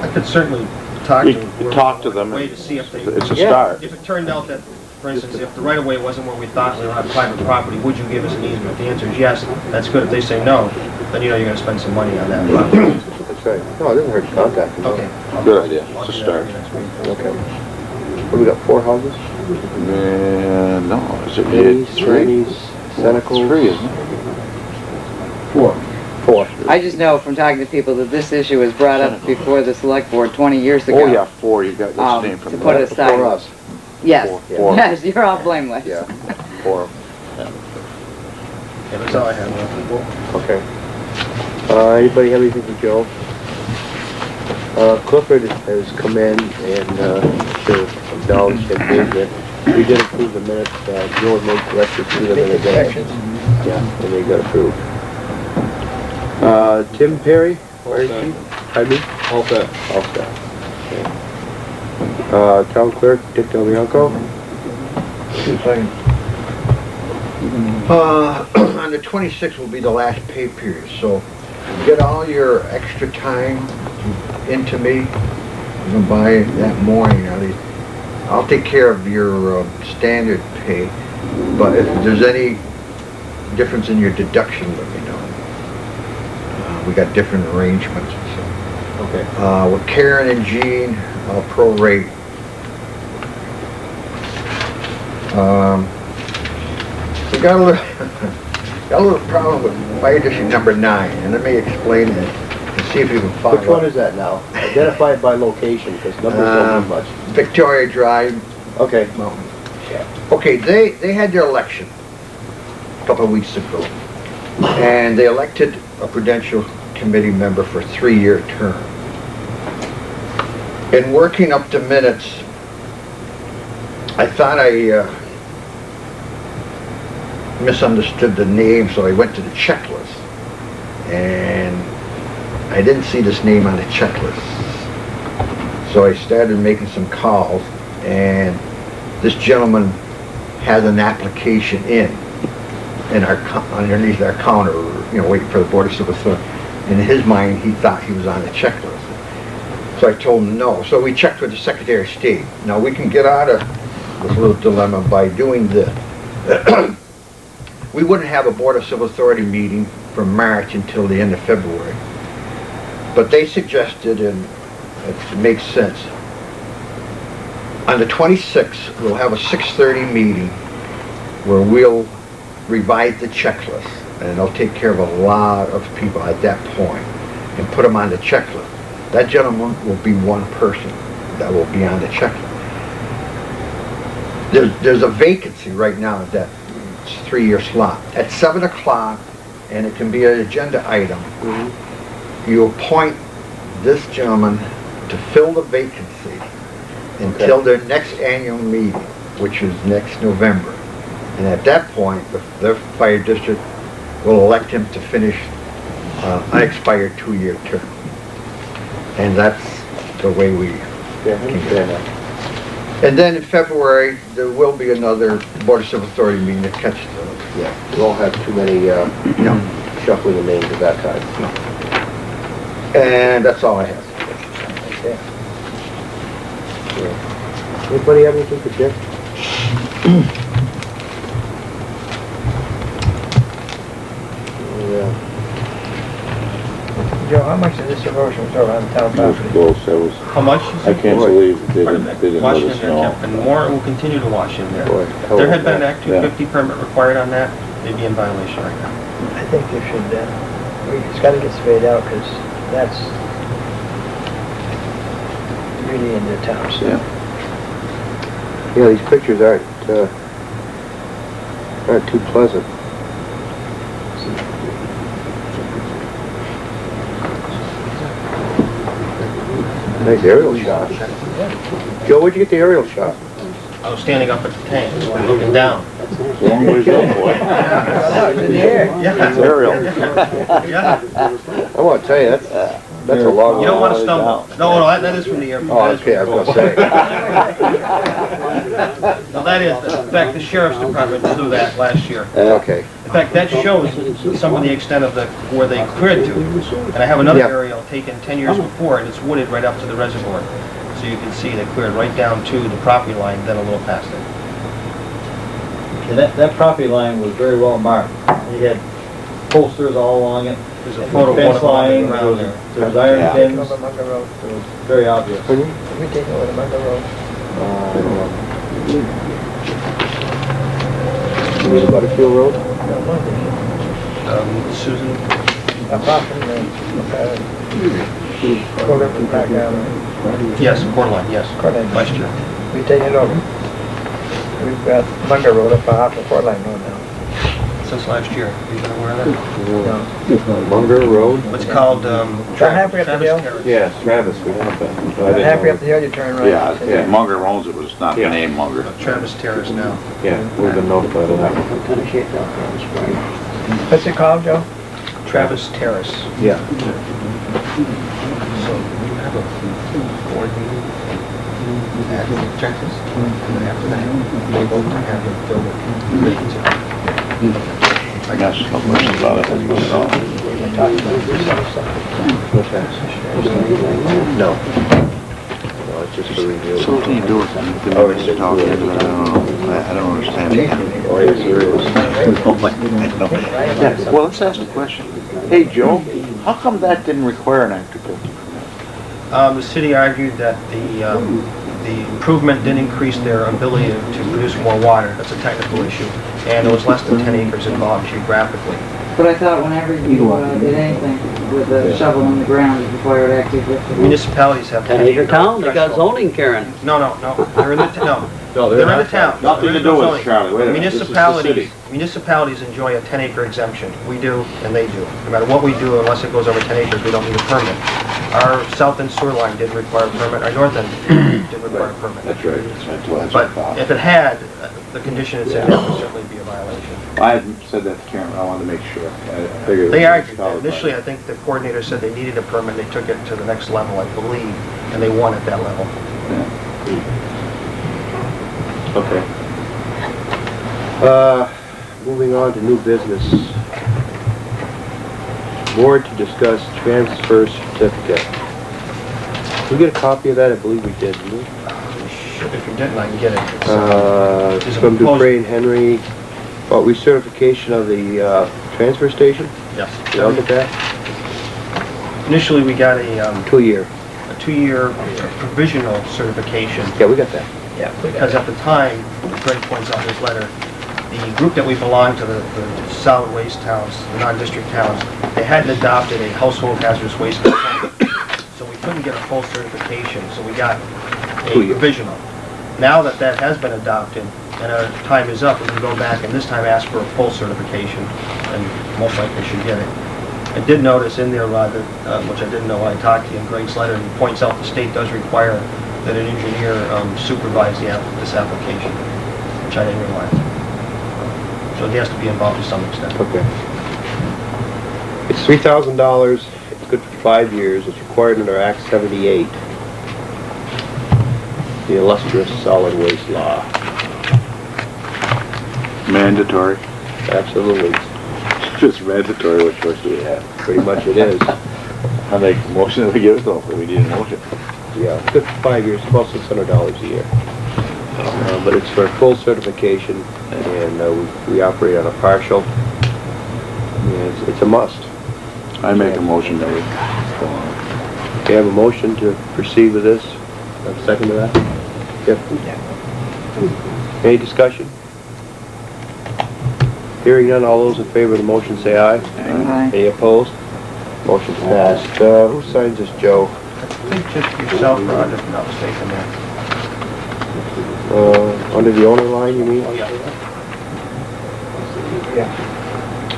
I could certainly talk You to could talk to them. Way to see if they, It's a Yeah. start. if it turned out that, for instance, if the right of way wasn't where we thought we were on private property, would you give us an easement? If the answer is yes, that's good. If they say no, then you know you're gonna spend some money on that property. That's right. No, it doesn't hurt to contact them. Okay. Good idea. I'll It's a do that start. for you next week. Okay. What, we got 4 houses? No, is it Denny's, three? Rennie's, Senecals? 3, isn't it? 4. I just know from talking to people that this issue was brought up before the select board 20 years ago. Oh, yeah, 4, you got this name to from put that. it aside. For us. Yes, Four. yes, you're all blameless. Yeah, 4. Yeah, that's all I have. Okay. Anybody have anything for Joe? Clifford has come in and, to acknowledge his engagement. We did approve the minutes, Joe had made corrections to them in the day. Yeah, and they got approved. Tim Perry? Where is he? I mean? All set. All set. Okay. Town clerk, Dick Del Bianco? On the 26th will be the last pay period, so get all your extra time into me. You can buy it that morning, at least. I'll take care of your standard pay, but if there's any difference in your deduction, let me know. We got different arrangements, so. Okay. With Karen and Jean, I'll prorate. We got a little problem with fire district number 9, and let me explain it and see if you can follow. Which one is that now? Identify it by location, because numbers don't mean much. Victoria Drive, Okay. Mountain. Okay, they had their election a couple of weeks ago, and they elected a prudential committee member for a 3-year term. In working up the minutes, I thought I misunderstood the name, so I went to the checklist, and I didn't see this name on the checklist. So I started making some calls, and this gentleman has an application in our underneath our counter, you know, waiting for the Board of Civil Service. In his mind, he thought he was on the checklist. So I told him no. So we checked with the Secretary of State. Now we can get out of this little dilemma by doing this. We wouldn't have a Board of Civil Authority meeting from March until the end of February. But they suggested, and it makes sense, on the 26th, we'll have a 6:30 meeting where we'll revise the checklist, and it'll take care of a lot of people at that point and put them on the checklist. That gentleman will be one person that will be on the checklist. There's a vacancy right now at that 3-year slot. At 7 o'clock, and it can be an agenda item, you appoint this gentleman to fill the vacancy until their next annual meeting, which is next November. And at that point, the fire district will elect him to finish unexpired 2-year term. And that's the way we can get it. And then in February, there will be another Board of Civil Authority meeting to catch those. Yeah, we won't have too many shuffling of names at that time. And that's all I have. Anybody have anything for Dick? Yeah. Joe, how much of this erosion was over on the town It was property? close, that was, How much? I can't believe they didn't let Wash in us there, know. Kemp, and more will continue to wash in there. Boy, If there had been an Act Yeah. 250 permit required on that, they'd be in violation right now. I think they should, it's gotta get surveyed out, because that's really in the town, so. Yeah. Yeah, these pictures aren't too pleasant. Nice aerial shot. Joe, where'd you get the aerial shot? I was standing up at the tank, looking down. Long ways up, boy. No, it's in the air. It's aerial. Yeah. I want to tell you, that's a long You don't want to way stumble. down. No, that is from the airport. Oh, okay, I was gonna say. No, that is, in fact, the sheriff's department did do that last year. Okay. In fact, that shows some of the extent of where they cleared to. And I have another Yeah. aerial taken 10 years before, and it's wooded right up to the reservoir. So you can see they cleared right down to the property line, then a little past it. And that property line was very well marked. You had posters all along it. There's a photo of one Fence of them on line, the ground there. there was iron Yeah. pins, Over Munger Road. it was very obvious. We take over the Munger Road. Is it Butterfield Road? Susan, Apart from the, go over the back alley. yes, Cortland, yes, Court line. last year. We take it over. We've got Munger Road up off the Court Line Road now. Since last year, you been aware of that? Munger Road? It's called, About halfway up the hill. Terrace. Yes, Travis, we have that. About halfway up the hill, you turn right. Yeah, Munger owns it, but it's not Yeah. named Munger. Travis Terrace now. Yeah, we've been notified of that. What kind of shape out there in spring? What's it called, Joe? Travis Terrace. Yeah. So we have a board meeting at Texas, and then after that, they vote to have it build it. I guess no question about it. What's that? No. No, it's just for review. So what do you do with them? Oh, it's just- Talk into that, I don't know. I don't understand it. Oh, yes, there is. Yeah, well, let's ask the question. Hey, Joe, how come that didn't require an Act 250 permit? The city argued that the improvement didn't increase their ability to produce more water. That's a technical issue. And there was less than 10 acres involved geographically. But I thought whenever you did anything with a shovel in the ground, it required active lifting. Municipalities have 10 acre town, they got threshold. zoning, Karen. No, they're in the, no. No, They're in the town. Nothing to do with it, Charlie, wait a minute, this is the city. Municipalities enjoy a 10-acre exemption. We do, and they do. No matter what we do, unless it goes over 10 acres, we don't need a permit. Our south end sewer line didn't require a permit, our north end didn't require a permit. That's right. That's what I But thought. if it had, the condition it's in, it would certainly be a violation. I had said that to Karen, but I wanted to make sure. I figured it They was argued. covered by Initially, it. I think the coordinator said they needed a permit, they took it to the next level, I believe, and they won at that level. Okay. Moving on to new business. Board to discuss transfer certificate. Did we get a copy of that? I believe we did, didn't we? If you didn't, I can get it. It's, It's from Dufresne Henry, about recertification of the, transfer station? Yes. Did you look at that? Initially, we got a 2-year. two-year provisional certification, Yeah, we got that. Yeah. because at the time, Greg points out in his letter, the group that we belonged to, the solid waste towns, the non-district towns, they hadn't adopted a household hazardous waste component. So we couldn't get a full certification, so we got a 2 years. provisional. Now that that has been adopted, and our time is up, we can go back and this time ask for a full certification, and most likely should get it. I did notice in there, which I didn't know when I talked to you in Greg's letter, he points out the state does require that an engineer supervise this application, which I didn't realize. So he has to be involved to some extent. Okay. It's $3,000, it's good for 5 years, it's required under Act 78, the illustrious solid waste law. Mandatory. Absolutely, It's just mandatory, what choice do we have? pretty much it is. I make a motion that we give it to them, but we need a motion. Yeah, it's good for 5 years, about $600 a year. But it's for full certification, and we operate on a partial. And it's a must. I make a motion that we go on. Do you have a motion to proceed with this? A second to that? Yep. Any discussion? Hearing none, all those in favor of the motion say aye. Aye. Any opposed? Motion's passed. Who signs this, Joe? I think just yourself, Roger, if I'm not mistaken there. Under the owner line, you mean? Oh, yeah.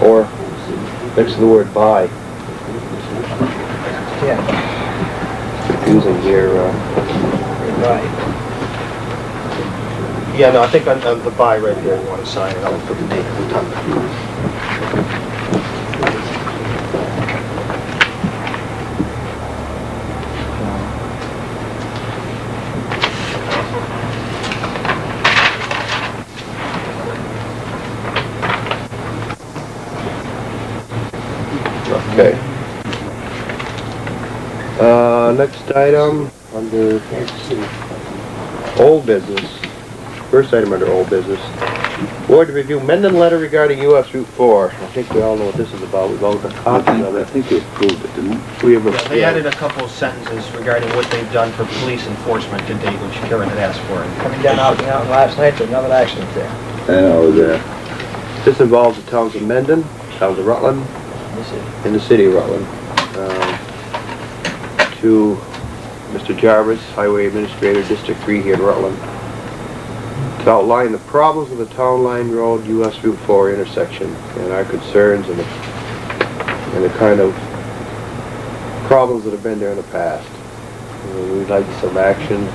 Or next to the word by? Yeah, Confusing here, right. Yeah, no, I think on the buy right here, you want to sign it, I'll put the date at the top. Okay. Next item, under old business. First item under old business, Board to review Mendon letter regarding US Route 4. I think we all know what this is about. We've all got copies of I it. think they approved it, didn't We have Yeah, they added a couple of sentences regarding what they've done for police enforcement to date, which Karen had asked for. Coming down out last night, there's another accident there. I know that. This involves the towns of Mendon, towns of Rutland, and the city of Rutland. To Mr. Jarvis, Highway Administrator, District 3 here in Rutland, to outline the problems of the Town Line Road US Route 4 intersection and our concerns and the kind of problems that have been there in the past. We'd like some action,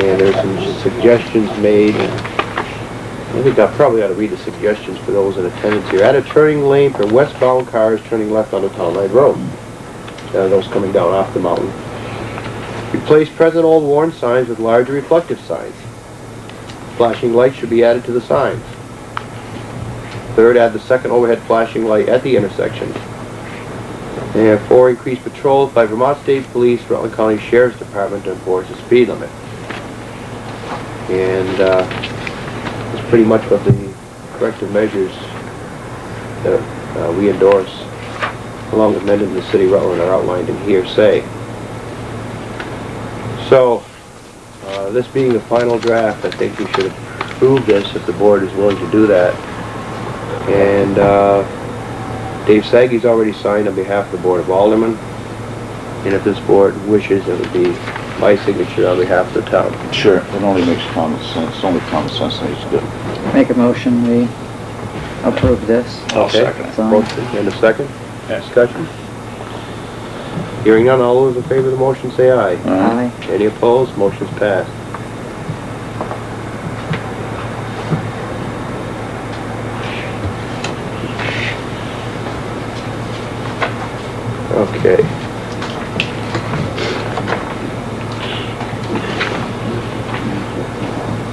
and there's some suggestions made. I think I probably ought to read the suggestions for those in attendance here. Add a turning lane for westbound cars turning left on the Town Line Road. Those coming down off the mountain. Replace present old worn signs with larger reflective signs. Flashing lights should be added to the signs. Third, add the second overhead flashing light at the intersection. And 4, increase patrols by Vermont State Police, Rutland County Sheriff's Department to enforce the speed limit. And that's pretty much what the corrective measures that we endorse, along with Mendon and the City of Rutland, are outlined in here say. So, this being the final draft, I think we should approve this if the board is willing to do that. And Dave Saggy's already signed on behalf of the Board of Aldermen. And if this board wishes, it would be my signature on behalf of the town. Sure, it only makes common sense. Only common sense needs to do. Make a motion, we approve this. I'll Okay. second it. Sign. Motion and a second. Discussion? Hearing none, all those in favor of the motion say aye. Aye. Any opposed? Motion's passed. Okay.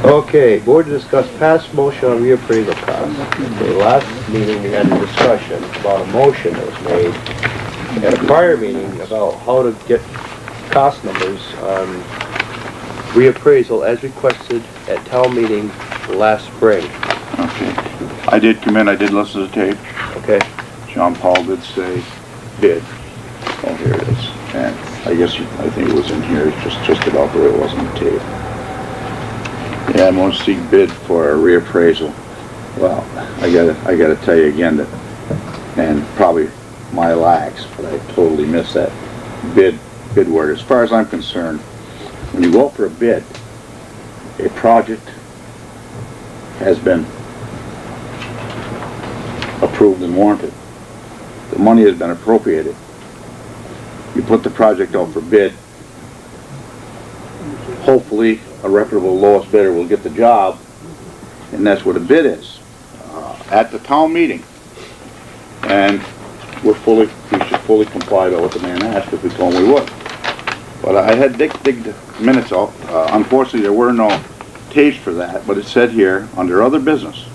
Okay, board to discuss past motion on reappraisal costs. Okay, last meeting we had a discussion about a motion that was made at a prior meeting about how to get cost numbers on reappraisal as requested at town meeting last spring. Okay. I did come in, I did listen to the tape. Okay? John Paul did say bid. Oh, here it is. And I guess, I think it was in here, it's just about the way it was on the tape. Yeah, I'm going to seek bid for a reappraisal. Well, I gotta tell you again that, and probably my lacks, but I totally missed that bid word. As far as I'm concerned, when you go out for a bid, a project has been approved and warranted. The money has been appropriated. You put the project out for bid. Hopefully, a reputable lowest bidder will get the job, and that's what a bid is. At the town meeting, and we should fully comply with what the man asked if we told him we would. But I had dig the minutes out. Unfortunately, there were no tapes for that, but it said here, under other business,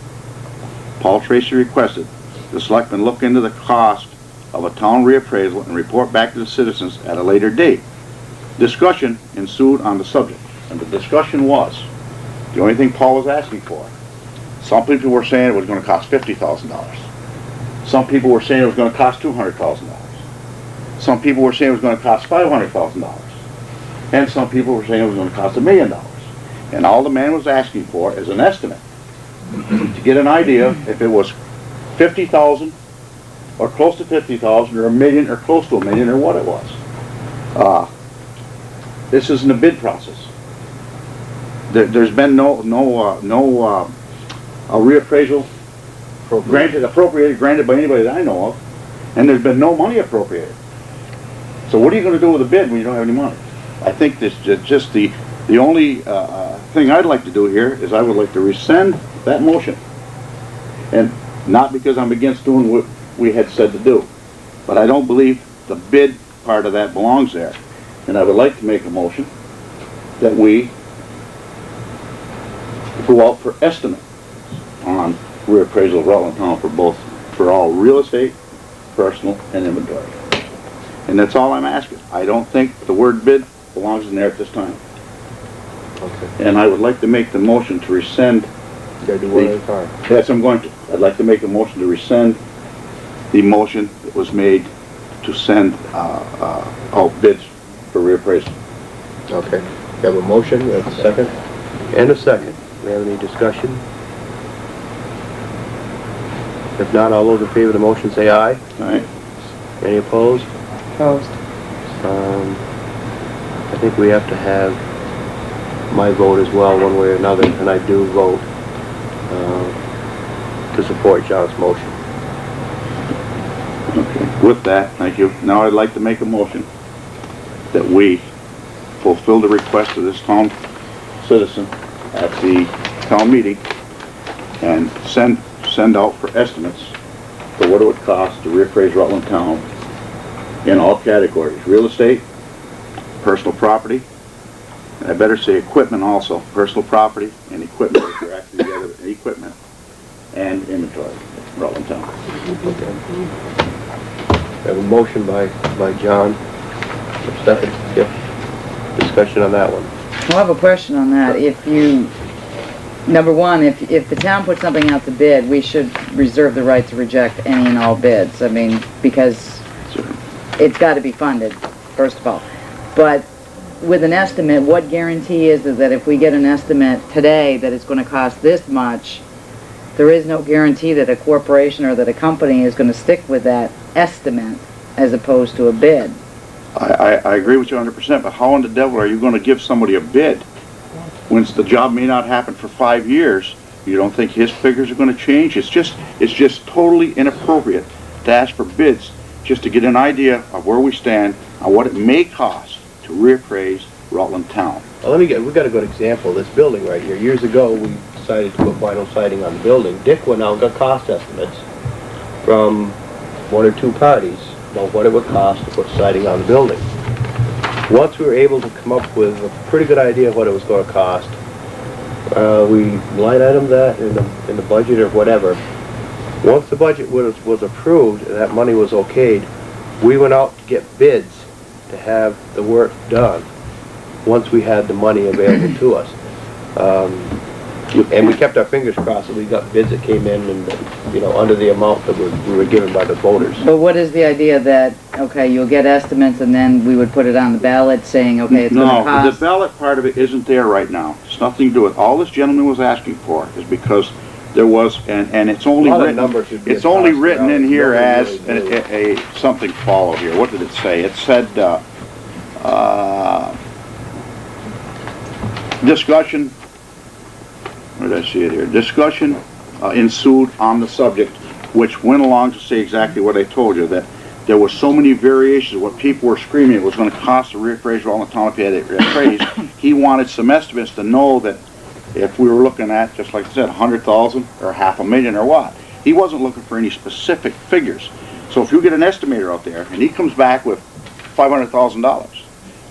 Paul Tracy requested the selectmen look into the cost of a town reappraisal and report back to the citizens at a later date. Discussion ensued on the subject, and the discussion was the only thing Paul was asking for. Some people were saying it was going to cost $50,000. Some people were saying it was going to cost $200,000. Some people were saying it was going to cost $500,000. And some people were saying it was going to cost $1 million. And all the man was asking for is an estimate to get an idea if it was 50,000 or close to 50,000 or $1 million or close to $1 million or what it was. This isn't a bid process. There's been no reappraisal granted by anybody that I know of, and there's been no money appropriated. So what are you going to do with a bid when you don't have any money? I think this just the only thing I'd like to do here is I would like to rescind that motion, and not because I'm against doing what we had said to do, but I don't believe the bid part of that belongs there. And I would like to make a motion that we go out for estimate on reappraisal of Rutland Town for all real estate, personal, and inventory. And that's all I'm asking. I don't think the word bid belongs in there at this time. Okay. And I would like to make the motion to rescind You gotta do one at a time. Yes, I'm going to. I'd like to make a motion to rescind the motion that was made to send, out bids for reappraisal. Okay. We have a motion, we have a second, and a second. We have any discussion? If not, all those in favor of the motion say aye. All right? Any opposed? Opposed. I think we have to have my vote as well, one way or another, and I do vote to support John's motion. Okay. With that, thank you. Now I'd like to make a motion that we fulfill the request of this town citizen at the town meeting and send out for estimates for what it would cost to reappraise Rutland Town in all categories: real estate, personal property, and I better say equipment also, personal property and equipment, if you're actually together, equipment and inventory, Rutland Town. Okay. We have a motion by John. Second, yep. Discussion on that one. Well, I have a question on that. If you, number one, if the town puts something out to bid, we should reserve the right to reject any and all bids. I mean, because it's got to be funded, first of all. But with an estimate, what guarantee is it that if we get an estimate today that it's going to cost this much, there is no guarantee that a corporation or that a company is going to stick with that estimate as opposed to a bid? I agree with you 100%, but how in the devil are you going to give somebody a bid when the job may not happen for 5 years? You don't think his figures are going to change? It's just totally inappropriate to ask for bids just to get an idea of where we stand on what it may cost to reappraise Rutland Town. Well, we got a good example of this building right here. Years ago, we decided to put vinyl siding on the building. Dick went out and got cost estimates from one or two parties about what it would cost to put siding on the building. Once we were able to come up with a pretty good idea of what it was going to cost, we line itemed that in the budget or whatever. Once the budget was approved and that money was okayed, we went out to get bids to have the work done once we had the money available to us. And we kept our fingers crossed that we got bids that came in and, you know, under the amount that we were given by the voters. But what is the idea that, okay, you'll get estimates and then we would put it on the ballot saying, okay, it's going to cost? No, the ballot part of it isn't there right now. It's nothing to do with, all this gentleman was asking for is because there was, and it's only written in here as a something follow here. What did it say? It said, discussion, where did I see it here? Discussion ensued on the subject, which went along to say exactly what I told you, that there were so many variations of what people were screaming it was going to cost to reappraise Rutland Town if he had it reappraised. He wanted some estimates to know that if we were looking at, just like I said, 100,000 or $500,000 or what. He wasn't looking for any specific figures. So if you get an estimator out there and he comes back with $500,000,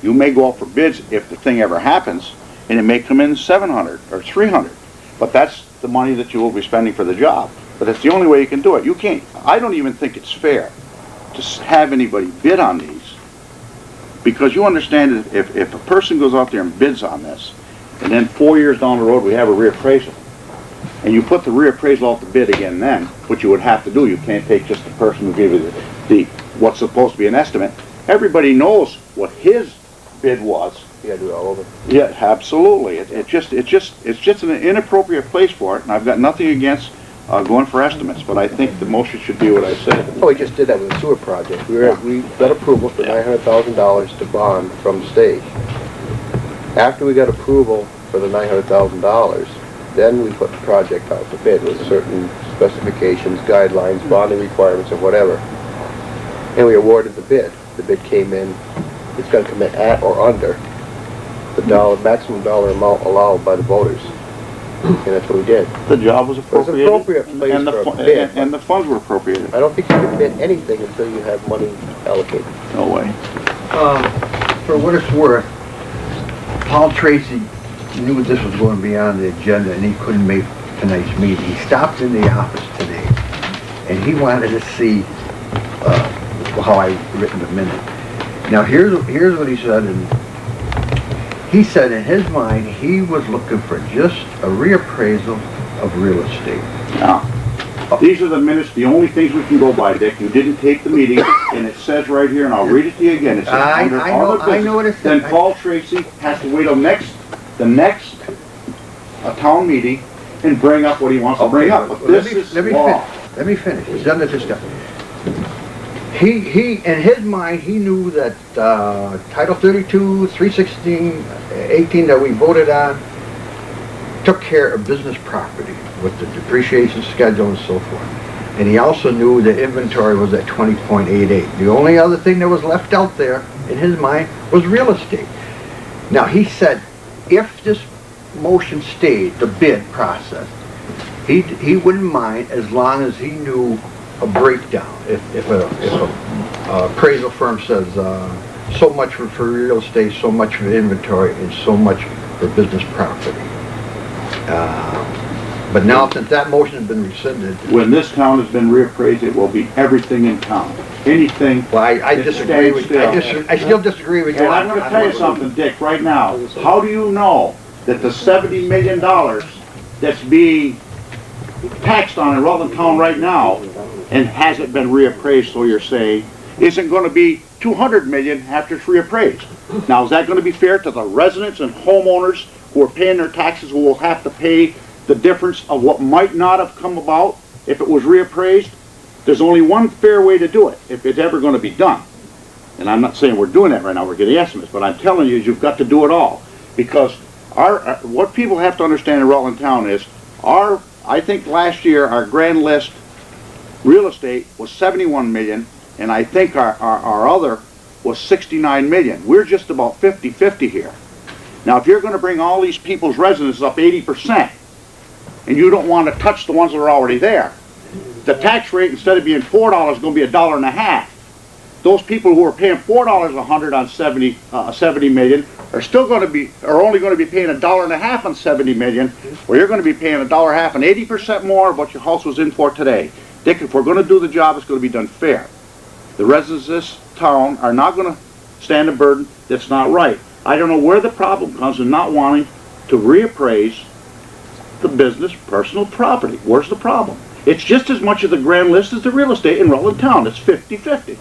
you may go out for bids if the thing ever happens, and it may come in 700 or 300. But that's the money that you will be spending for the job. But that's the only way you can do it. You can't, I don't even think it's fair to have anybody bid on these. Because you understand that if a person goes out there and bids on this, and then 4 years down the road we have a reappraisal, and you put the reappraisal out to bid again then, which you would have to do, you can't take just the person who gave you the what's supposed to be an estimate. Everybody knows what his bid was. You gotta do it all over. Yeah, absolutely. It's just an inappropriate place for it, and I've got nothing against going for estimates, but I think the motion should be what I said. Oh, we just did that with the sewer project. We got approval for $900,000 to bond from the state. After we got approval for the $900,000, then we put the project out to bid with certain specifications, guidelines, bonding requirements, and whatever. And we awarded the bid. The bid came in, it's gonna come in at or under the maximum dollar amount allowed by the voters. And that's what we did. The job was appropriated. It was an appropriate place for a bid. And the funds were appropriated. I don't think you can bid anything until you have money allocated. No way. For what it's worth, Paul Tracy knew this was going to be on the agenda and he couldn't make tonight's meeting. He stopped in the office today and he wanted to see how I written the minute. Now here's what he said, and he said in his mind he was looking for just a reappraisal of real estate. Now, these are the minutes, the only things we can go by, Dick. You didn't tape the meeting, and it says right here, and I'll read it to you again. It says, under other I know what it business, says. then Paul Tracy has to wait till the next town meeting and bring up what he wants to bring up. But this is law. Let me finish. It's under discussion. He, in his mind, he knew that, Title 32, 316, 18 that we voted on took care of business property with the depreciation schedule and so forth. And he also knew the inventory was at 20.88. The only other thing that was left out there, in his mind, was real estate. Now, he said, if this motion stayed, the bid process, he wouldn't mind as long as he knew a breakdown. If a appraisal firm says so much for real estate, so much for inventory, and so much for business property. But now, since that motion has been rescinded, When this town has been reappraised, it will be everything in town. Anything. well, I disagree with you. I still disagree with you. And I'm gonna tell you something, Dick, right now. How do you know that the $70 million that's being taxed on in Rutland Town right now, and hasn't been reappraised, so you're saying, isn't gonna be 200 million after it's reappraised? Now, is that gonna be fair to the residents and homeowners who are paying their taxes, who will have to pay the difference of what might not have come about if it was reappraised? There's only one fair way to do it, if it's ever gonna be done. And I'm not saying we're doing that right now, we're getting estimates, but I'm telling you, you've got to do it all. Because what people have to understand in Rutland Town is, I think last year, our grand list real estate was 71 million, and I think our other was 69 million. We're just about 50-50 here. Now, if you're gonna bring all these people's residences up 80%, and you don't want to touch the ones that are already there, the tax rate, instead of being $4, is gonna be $1.50. Those people who are paying $4 a hundred on 70 million are only gonna be paying $1.50 on 70 million, or you're gonna be paying $1.50 and 80% more of what your house was in for today. Dick, if we're gonna do the job, it's gonna be done fair. The residents of this town are not gonna stand a burden that's not right. I don't know where the problem comes in not wanting to reappraise the business personal property. Where's the problem? It's just as much of the grand list as the real estate in Rutland Town. It's 50-50.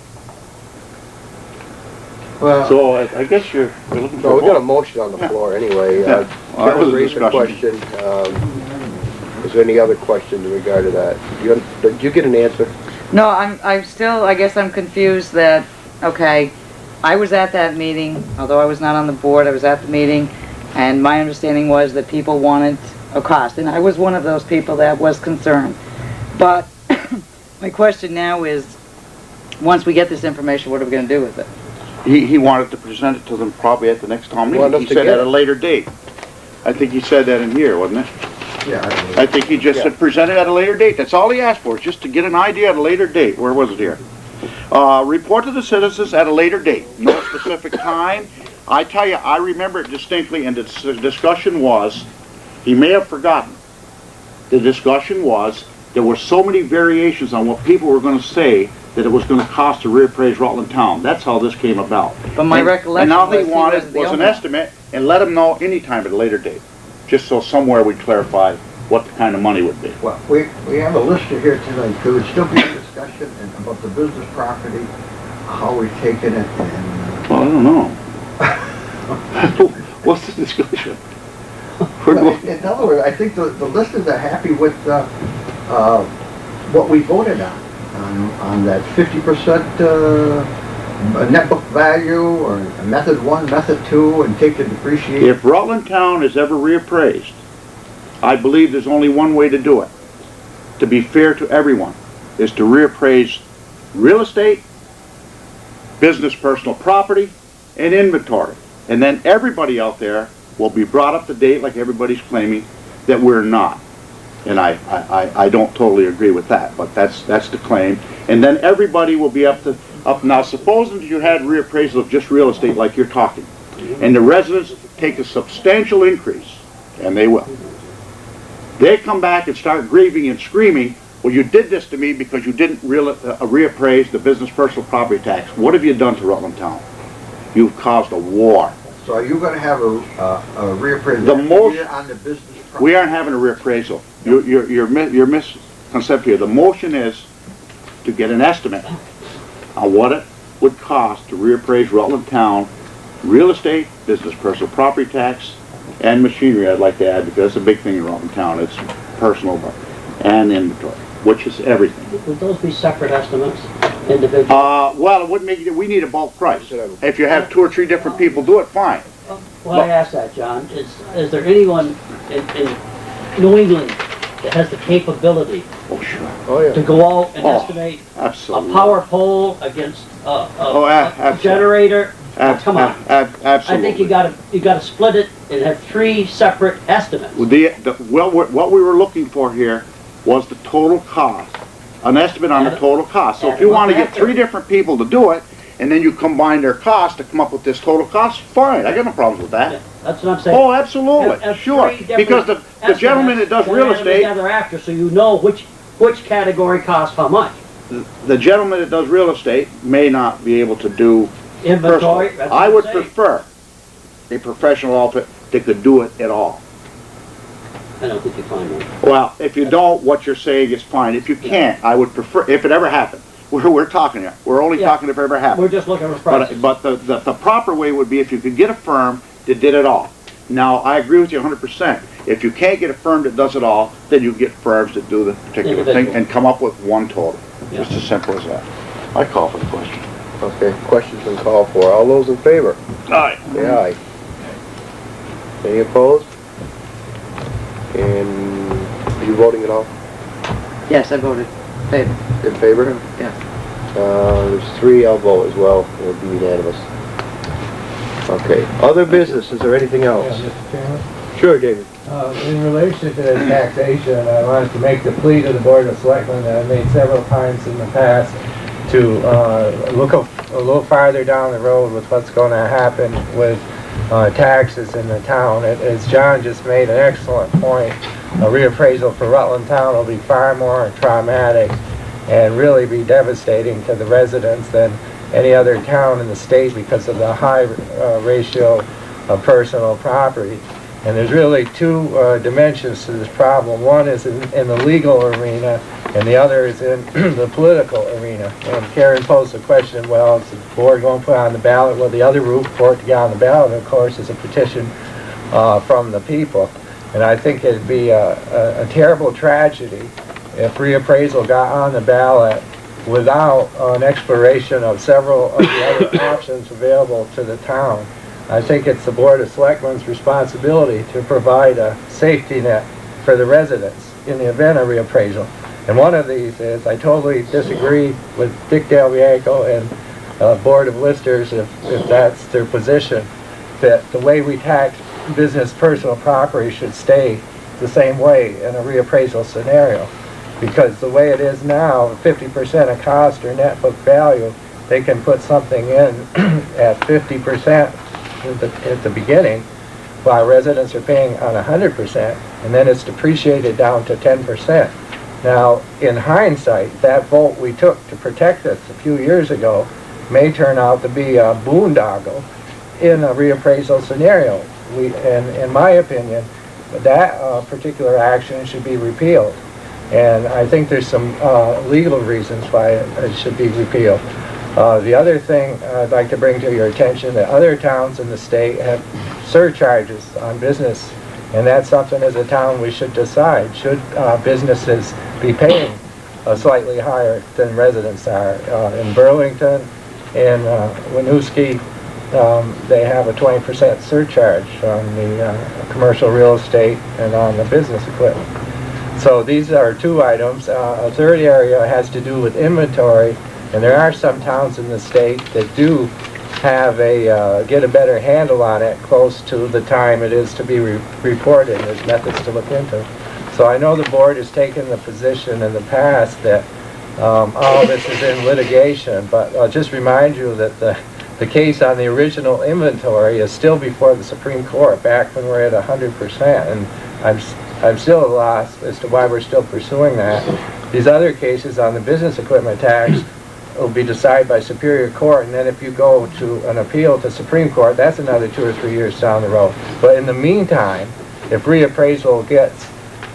Well, So I guess you're looking for so a we got a vote. motion on the floor anyway. Yeah. Well, that was a Raised the discussion. question. Is there any other question in regard to that? Did you get an answer? No, I'm still, I guess I'm confused that, okay, I was at that meeting, although I was not on the board, I was at the meeting, and my understanding was that people wanted a cost, and I was one of those people that was concerned. But my question now is, once we get this information, what are we gonna do with it? He wanted to present it to them probably at the next town meeting. Wanted us He to said get at a it. later date. I think he said that in here, wasn't it? Yeah, I think he just said present it at a later date. That's all he asked for, is just to get an idea at a later date. Where was it here? Report to the citizens at a later date. No specific time. I tell you, I remember it distinctly, and the discussion was, he may have forgotten. The discussion was, there were so many variations on what people were going to say that it was going to cost to reappraise Rutland Town. That's how this came about. But my And recollection all was they he wanted was the was an owner. estimate, and let them know anytime at a later date, just so somewhere we'd clarify what the kind of money would be. well, we have a lister here tonight. Could it still be a discussion about the business property, how we've taken it, and... Well, I don't know. What's the discussion? In other words, I think the listers are happy with what we voted on that 50% net book value, or method 1, method 2, and take the depreciation. If Rutland Town is ever reappraised, I believe there's only one way to do it, to be fair to everyone, is to reappraise real estate, business personal property, and inventory. And then everybody out there will be brought up to date, like everybody's claiming that we're not. And I don't totally agree with that, but that's the claim. And then everybody will be up. Now, supposing you had reappraisal of just real estate like you're talking, and the residents take a substantial increase, and they will. They come back and start grieving and screaming, well, you did this to me because you didn't reappraise the business personal property tax. What have you done to Rutland Town? You've caused a war. So are you going to have a reappraisal The most- year on the business property? We aren't having a reappraisal. You're misconception here. The motion is to get an estimate on what it would cost to reappraise Rutland Town real estate, business, personal property tax, and machinery, I'd like to add, because that's a big thing in Rutland Town. It's personal, and inventory, which is everything. Would those be separate estimates, individual? Well, it wouldn't make it, we need a bulk price. If you have 2 or 3 different people do it, fine. Well, I asked that, John. Is there anyone in New England that has the capability Oh, sure. Oh, yeah. to go out and Oh, estimate a Absolutely. power pole against a absolutely. generator? Come on. Absolutely. I think you gotta split it and have 3 separate estimates. What we were looking for here was the total cost, an estimate on the total cost. So if you want to get 3 different people to do it, and then you combine their costs to come up with this total cost, fine, I got no problems with that. Yeah, that's what I'm saying. Oh, absolutely, Have sure. 3 different Because the gentleman that does estimates, real then add them estate, together after, so you know which category costs how much. the gentleman that does real estate may not be able to do Inventory, personal. that's I what would I'm saying. prefer a professional outfit that could do it at all. I don't think you find one. Well, if you don't, what you're saying is fine. If you can't, I would prefer, if it ever happened, we're talking here, we're only Yeah. talking if it ever happened. We're just looking for prices. But the proper way would be if you could get a firm that did it all. Now, I agree with you 100%. If you can't get a firm that does it all, then you get firms that do the particular thing Individual. and come up with one total. Yeah. Just as simple as that. I call for the question. Okay, question's been called for. All those in favor? Aye. Say aye. Any opposed? And are you voting at all? Yes, I voted favor. In favor? Yeah. There's 3, I'll vote as well. It'll be unanimous. Okay, other business, is there anything Yeah, else? Mr. Chairman. Sure, David. In relation to the taxation, I wanted to make the plea to the Board of Selectmen that I made several times in the past to look a little farther down the road with what's going to happen with taxes in the town. As John just made an excellent point, a reappraisal for Rutland Town will be far more traumatic and really be devastating to the residents than any other town in the state because of the high ratio of personal property. And there's really 2 dimensions to this problem. One is in the legal arena, and the other is in the political arena. And Karen posed the question, well, is the board going to put on the ballot? Well, the other route for it to get on the ballot, of course, is a petition from the people. And I think it'd be a terrible tragedy if reappraisal got on the ballot without an exploration of several of the other options available to the town. I think it's the Board of Selectmen's responsibility to provide a safety net for the residents in the event of reappraisal. And one of these is, I totally disagree with Dick Del Bianco and Board of Listers, if that's their position, that the way we tax business personal property should stay the same way in a reappraisal scenario. Because the way it is now, 50% of cost or net book value, they can put something in at 50% at the beginning, while residents are paying on 100%, and then it's depreciated down to 10%. Now, in hindsight, that vote we took to protect us a few years ago may turn out to be a boondoggle in a reappraisal scenario. In my opinion, that particular action should be repealed. And I think there's some legal reasons why it should be repealed. The other thing I'd like to bring to your attention, that other towns in the state have surcharges on business, and that's something as a town we should decide. Should businesses be paying slightly higher than residents are? In Burlington, in Winooski, they have a 20% surcharge on the commercial real estate and on the business equipment. So these are 2 items. A third area has to do with inventory. And there are some towns in the state that do have get a better handle on it close to the time it is to be reported. There's methods to look into. So I know the board has taken the position in the past that all of this is in litigation, but I'll just remind you that the case on the original inventory is still before the Supreme Court, back when we're at 100%. And I'm still at a loss as to why we're still pursuing that. These other cases on the business equipment tax will be decided by Superior Court, and then if you go to an appeal to Supreme Court, that's another 2 or 3 years down the road. But in the meantime, if reappraisal gets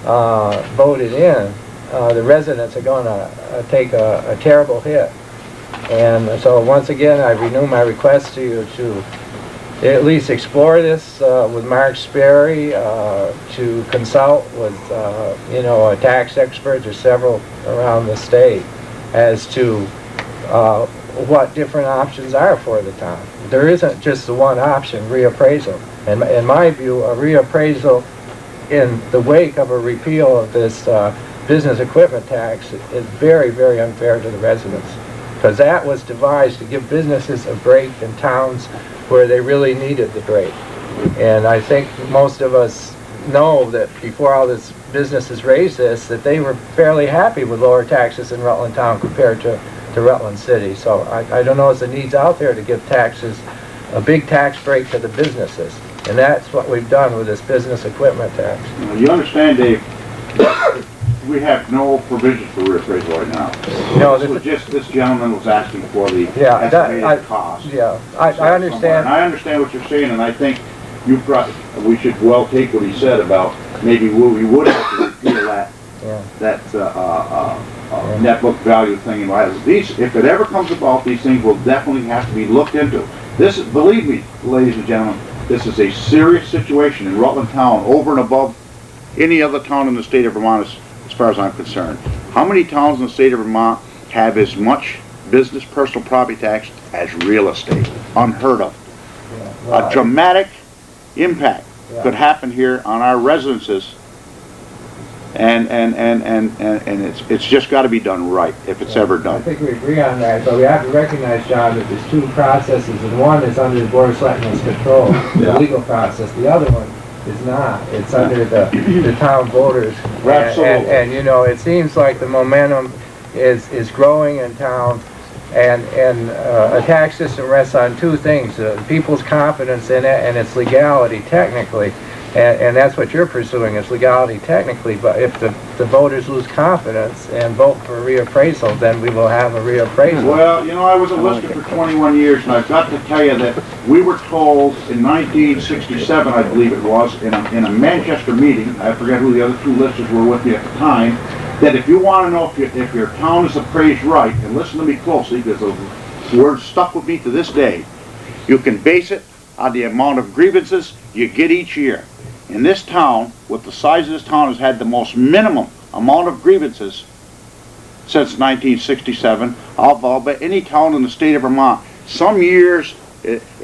voted in, the residents are gonna take a terrible hit. And so once again, I renew my request to you to at least explore this with Mark Sperry, to consult with, you know, a tax expert or several around the state as to what different options are for the town. There isn't just the one option, reappraisal. And in my view, a reappraisal in the wake of a repeal of this business equipment tax is very, very unfair to the residents. Because that was devised to give businesses a break in towns where they really needed the break. And I think most of us know that before all this businesses raised this, that they were fairly happy with lower taxes in Rutland Town compared to Rutland City. So I don't know if the need's out there to give taxes, a big tax break to the businesses. And that's what we've done with this business equipment tax. You understand, Dave, we have no provisions for reappraisal right now. No, this was just, this gentleman was asking for the yeah, estimated cost. Yeah, I understand. And I understand what you're saying, and I think we should well take what he said about maybe we would have to repeal that, net book value thing. And these, if it ever comes about, these things will definitely have to be looked into. This is, believe me, ladies and gentlemen, this is a serious situation in Rutland Town, over and above any other town in the state of Vermont, as far as I'm concerned. How many towns in the state of Vermont have as much business personal property tax as real estate? Unheard of. Yeah, well, a dramatic impact could happen here on our residences, and it's just got to be done right if it's ever done. I think we agree on that, but we have to recognize, John, that there's two processes, and one is under the Board of Selectmen's control, the legal process. The other one is not. It's under the town voters. Absolutely. And you know, it seems like the momentum is growing in town, and a tax system rests on two things: people's confidence in it and its legality technically. And that's what you're pursuing, is legality technically. But if the voters lose confidence and vote for a reappraisal, then we will have a reappraisal. Well, you know, I was a lister for 21 years, and I've got to tell you that we were told in 1967, I believe it was, in a Manchester meeting, I forget who the other two listers were with me at the time, that if you want to know if your town is appraised right, and listen to me closely, because the word stuck with me to this day, you can base it on the amount of grievances you get each year. In this town, with the size of this town, has had the most minimum amount of grievances since 1967 of any town in the state of Vermont. Some years,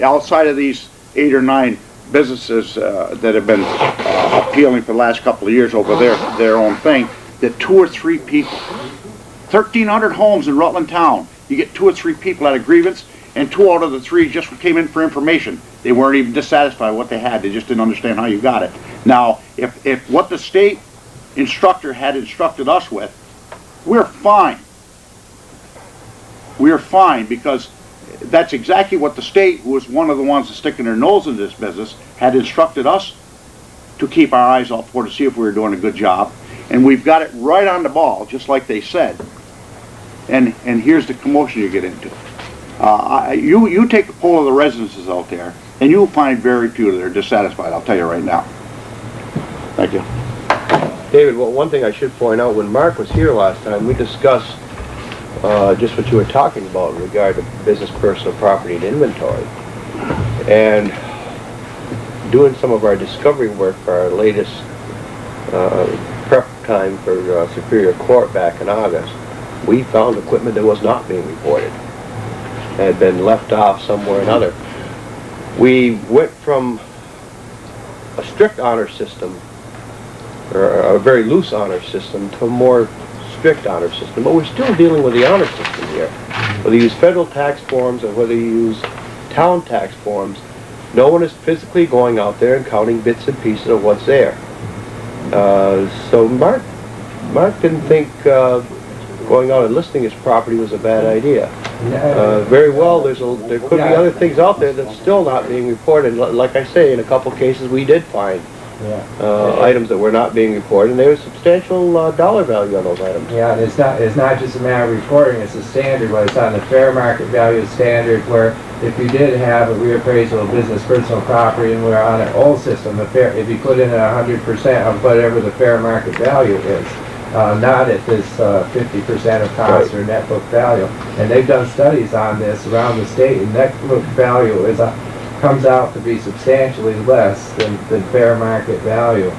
outside of these 8 or 9 businesses that have been appealing for the last couple of years over their own thing, that 2 or 3 people, 1,300 homes in Rutland Town, you get 2 or 3 people at a grievance, and 2 out of the 3 just came in for information. They weren't even dissatisfied with what they had. They just didn't understand how you got it. Now, if what the state instructor had instructed us with, we're fine. We're fine, because that's exactly what the state, who was one of the ones that's sticking their nose in this business, had instructed us to keep our eyes out for, to see if we were doing a good job. And we've got it right on the ball, just like they said. And here's the commotion you get into. You take a poll of the residences out there, and you'll find very few that are dissatisfied, I'll tell you right now. Thank you. David, well, one thing I should point out, when Mark was here last time, we discussed just what you were talking about in regard to business personal property and inventory. And doing some of our discovery work for our latest prep time for Superior Court back in August, we found equipment that was not being reported, had been left off somewhere or another. We went from a strict honor system, or a very loose honor system, to a more strict honor system, but we're still dealing with the honor system here. Whether you use federal tax forms or whether you use town tax forms, no one is physically going out there and counting bits and pieces of what's there. So Mark didn't think going out and listing his property was a bad idea. Very well, there could be other things out there that's still not being reported. Like I say, in a couple cases we did find items that were not being reported, and there was substantial dollar value on those items. Yeah, and it's not just a matter of reporting, it's a standard, but it's on the fair market value standard where if you did have a reappraisal of business personal property and we're on an old system, if you put in 100% of whatever the fair market value is, not at this 50% of cost or net book value. And they've done studies on this around the state, and net book value comes out to be substantially less than fair market value.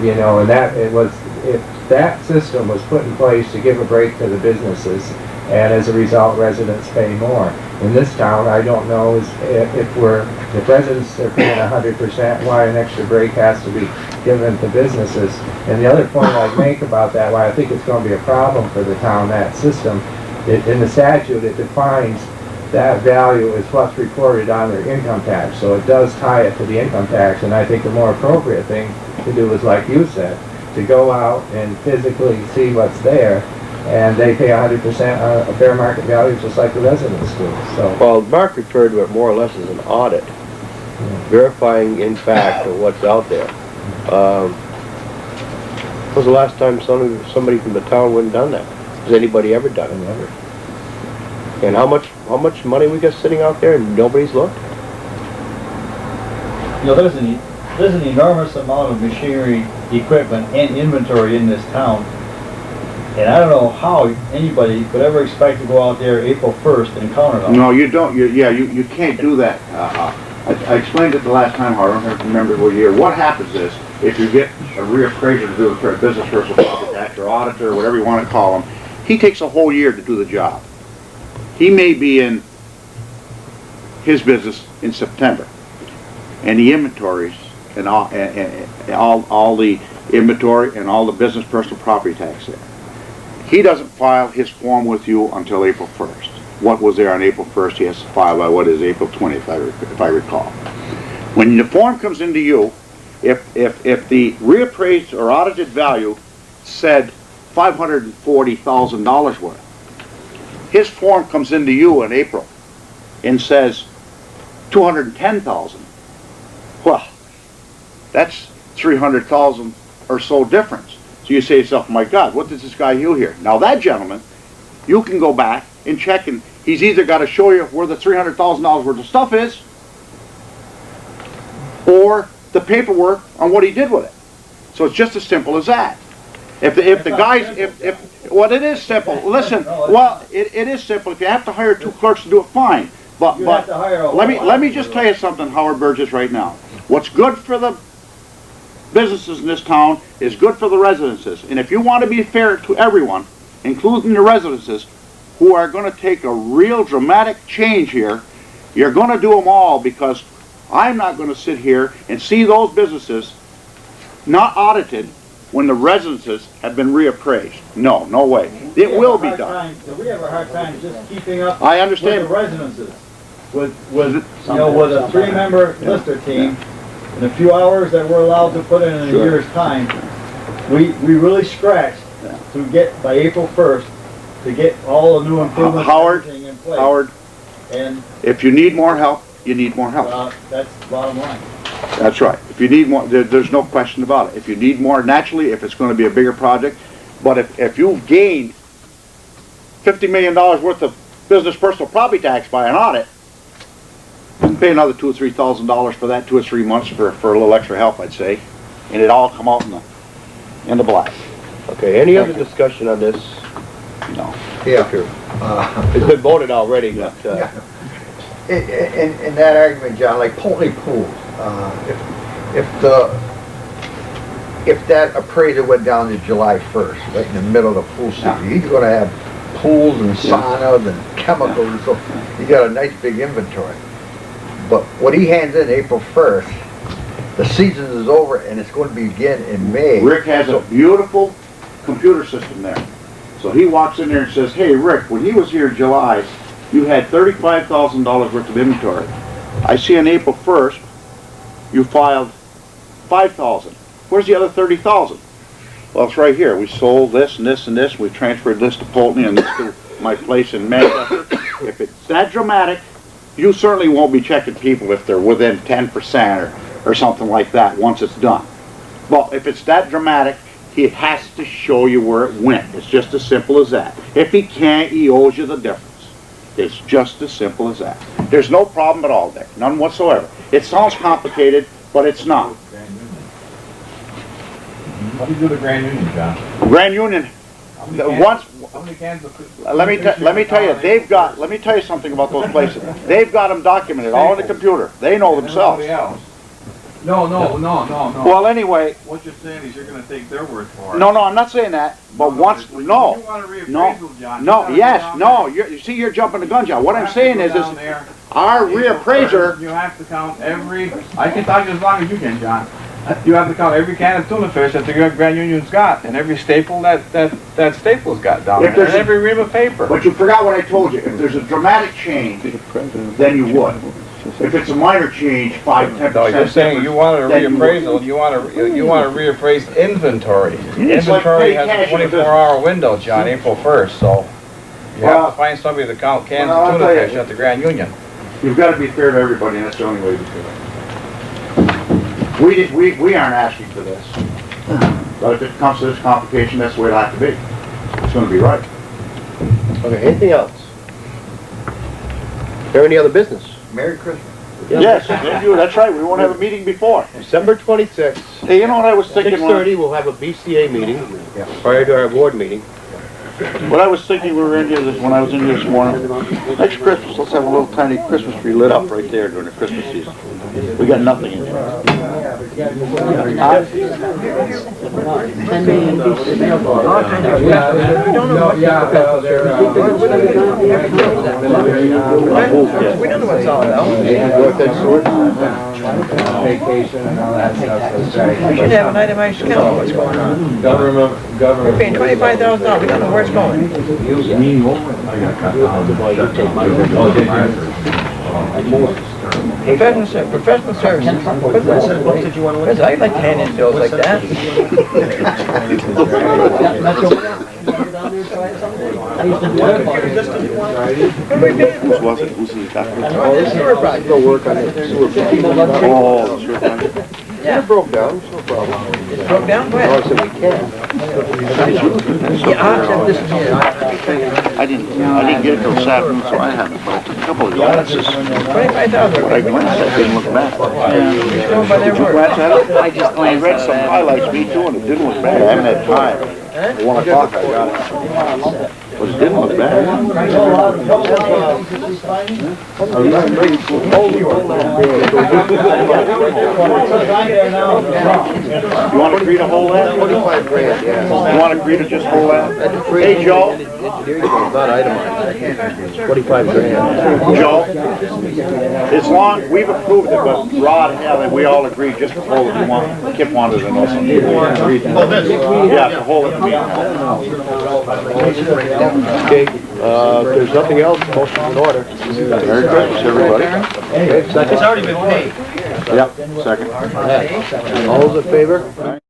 You know, and if that system was put in place to give a break to the businesses, and as a result, residents pay more. In this town, I don't know if residents are paying 100%, why an extra break has to be given to businesses. And the other point I'd make about that, why I think it's going to be a problem for the town, that system, in the statute, it defines that value is what's reported on their income tax. So it does tie it to the income tax, and I think the more appropriate thing to do is, like you said, to go out and physically see what's there, and they pay 100% a fair market value just like the residents do. So, Well, Mark referred to it more or less as an audit, verifying in fact what's out there. When was the last time somebody from the town went and done that? Has anybody ever done it? Never. And how much money we got sitting out there and nobody's looked? You know, there's an enormous amount of machinery, equipment, and inventory in this town. And I don't know how anybody could ever expect to go out there April 1st and count it all. No, you don't, you can't do that. I explained it the last time, I don't remember what year. What happens is, if you get a reappraiser to do it for a business personal property tax or auditor or whatever you want to call him, he takes a whole year to do the job. He may be in his business in September, and the inventories and all the inventory and all the business personal property tax there. He doesn't file his form with you until April 1st. What was there on April 1st, he has to file by what is April 20th, if I recall. When the form comes into you, if the reappraised or audited value said $540,000 worth, his form comes into you in April and says $210,000. Well, that's $300,000 or so difference. So you say to yourself, my God, what does this guy do here? Now that gentleman, you can go back and check, and he's either got to show you where the $300,000 worth of stuff is, or the paperwork on what he did with it. So it's just as simple as that. If the guys, well, it is simple. Listen, well, it is simple. If you have to hire 2 clerks to do it, fine. But let me just tell you something, Howard Burgess, right now. What's good for the businesses in this town is good for the residences. And if you want to be fair to everyone, including the residences, who are going to take a real dramatic change here, you're going to do them all, because I'm not going to sit here and see those businesses not audited when the residences have been reappraised. No, no way. It will be done. We have a hard time just keeping up I understand. with the residences. With a 3-member lister team, in a few hours that we're allowed to put in a year's time, we really scratched to get, by April 1st, to get all the new improvements in place. Howard, and if you need more help, you need more help. That's the bottom line. That's right. If you need more, there's no question about it. If you need more, naturally, if it's going to be a bigger project, but if you've gained $50 million worth of business personal property tax by an audit, you can pay another $2,000 or $3,000 for that 2 or 3 months for a little extra help, I'd say, and it all come out in the black. Okay, any other discussion on this? No. Yeah. It's been voted already, but, In that argument, John, like Poultney Pools, if that appraiser went down to July 1st, right in the middle of the pool season, he's going to have pools and saunas and chemicals, so he got a nice big inventory. But what he hands in April 1st, the season is over and it's going to begin in May. Rick has a beautiful computer system there. So he walks in there and says, hey, Rick, when he was here in July, you had $35,000 worth of inventory. I see on April 1st, you filed $5,000. Where's the other $30,000? Well, it's right here. We sold this and this and this. We transferred this to Poultney and this to my place in Manchester. If it's that dramatic, you certainly won't be checking people if they're within 10% or something like that, once it's done. Well, if it's that dramatic, he has to show you where it went. It's just as simple as that. If he can't, he owes you the difference. It's just as simple as that. There's no problem at all there, none whatsoever. It sounds complicated, but it's not. How do you do the Grand Union, John? Grand Union, once, How many cans of... let me tell you, let me tell you something about those places. They've got them documented, all on the computer. They know themselves. No. Well, anyway, What you're saying is you're gonna take their word for it. no, I'm not saying that, but once, You no, want a reappraisal, no, John. You no, gotta yes, go down no, there. you see, you're jumping the gun, John. What I'm You have to saying go is down there. our April reappraiser, 1st, you have to count every, I can talk as long as you can, John. You have to count every can of tuna fish that the Grand Union's got, and every staple that Staples got down If there, there's and every ream of paper. but you forgot what I told you. If there's a dramatic change, then you would. If it's a minor change, 5–10%. No, you're saying you want a then you would. reappraisal, you want a reappraised inventory. It's like Inventory petty has cash a in the business. 24-hour window, John, April 1st, so you Well, have to find somebody to count cans well, of I'll tuna tell you. fish at the Grand Union. You've got to be fair to everybody, and that's the only way to do it. We aren't asking for this. But if it comes to this complication, that's the way it'll have to be. It's going to be right. Okay, anything else? Is there any other business? Merry Christmas. Yes, that's right. We won't have a meeting before. December 26th, Hey, you know what I was thinking? 6:30, we'll have a BCA meeting prior to our board meeting. What I was thinking we were in here when I was in here this morning, next Christmas, let's have a little tiny Christmas tree lit up right there during the Christmas season. We got nothing in here. We don't know what it's all about. Vacation and all that stuff. So it's very- We should have an itemized count of what's going on. Government. We're paying $25,000, we don't know where it's going. Professional services. What did you want to look Because I'd like to hand in bills like that. Whose was it? Who's the doctor? Oh, this sewer project. Go work on it. Sewer project. Oh, sure. Yeah, it broke down, it's no problem. It broke down, go I ahead. said we can. Yeah, I said this here. I didn't get it till this afternoon, so I haven't, but I took a couple of glances. 25,000. When I glanced, I didn't look back. It's going by their Did you word. glance at it? I just I glanced read at some that. highlights, me too, and it didn't look bad. I haven't had time. At 1 o'clock I got it. But it didn't look bad. You want to agree to hold that? 25 grand, yeah. You want to agree to just hold that? Hey, Joe. Engineering is not itemized. 25 grand. Joe, as long, we've approved it, but Rod, Helen, we all agreed just to hold it. We want, Kip wanted to know something. Yeah, to hold it. Okay, if there's nothing else, motion's in order. Merry Christmas, everybody. Okay, second. It's already been paid. Yep, second. All those in favor?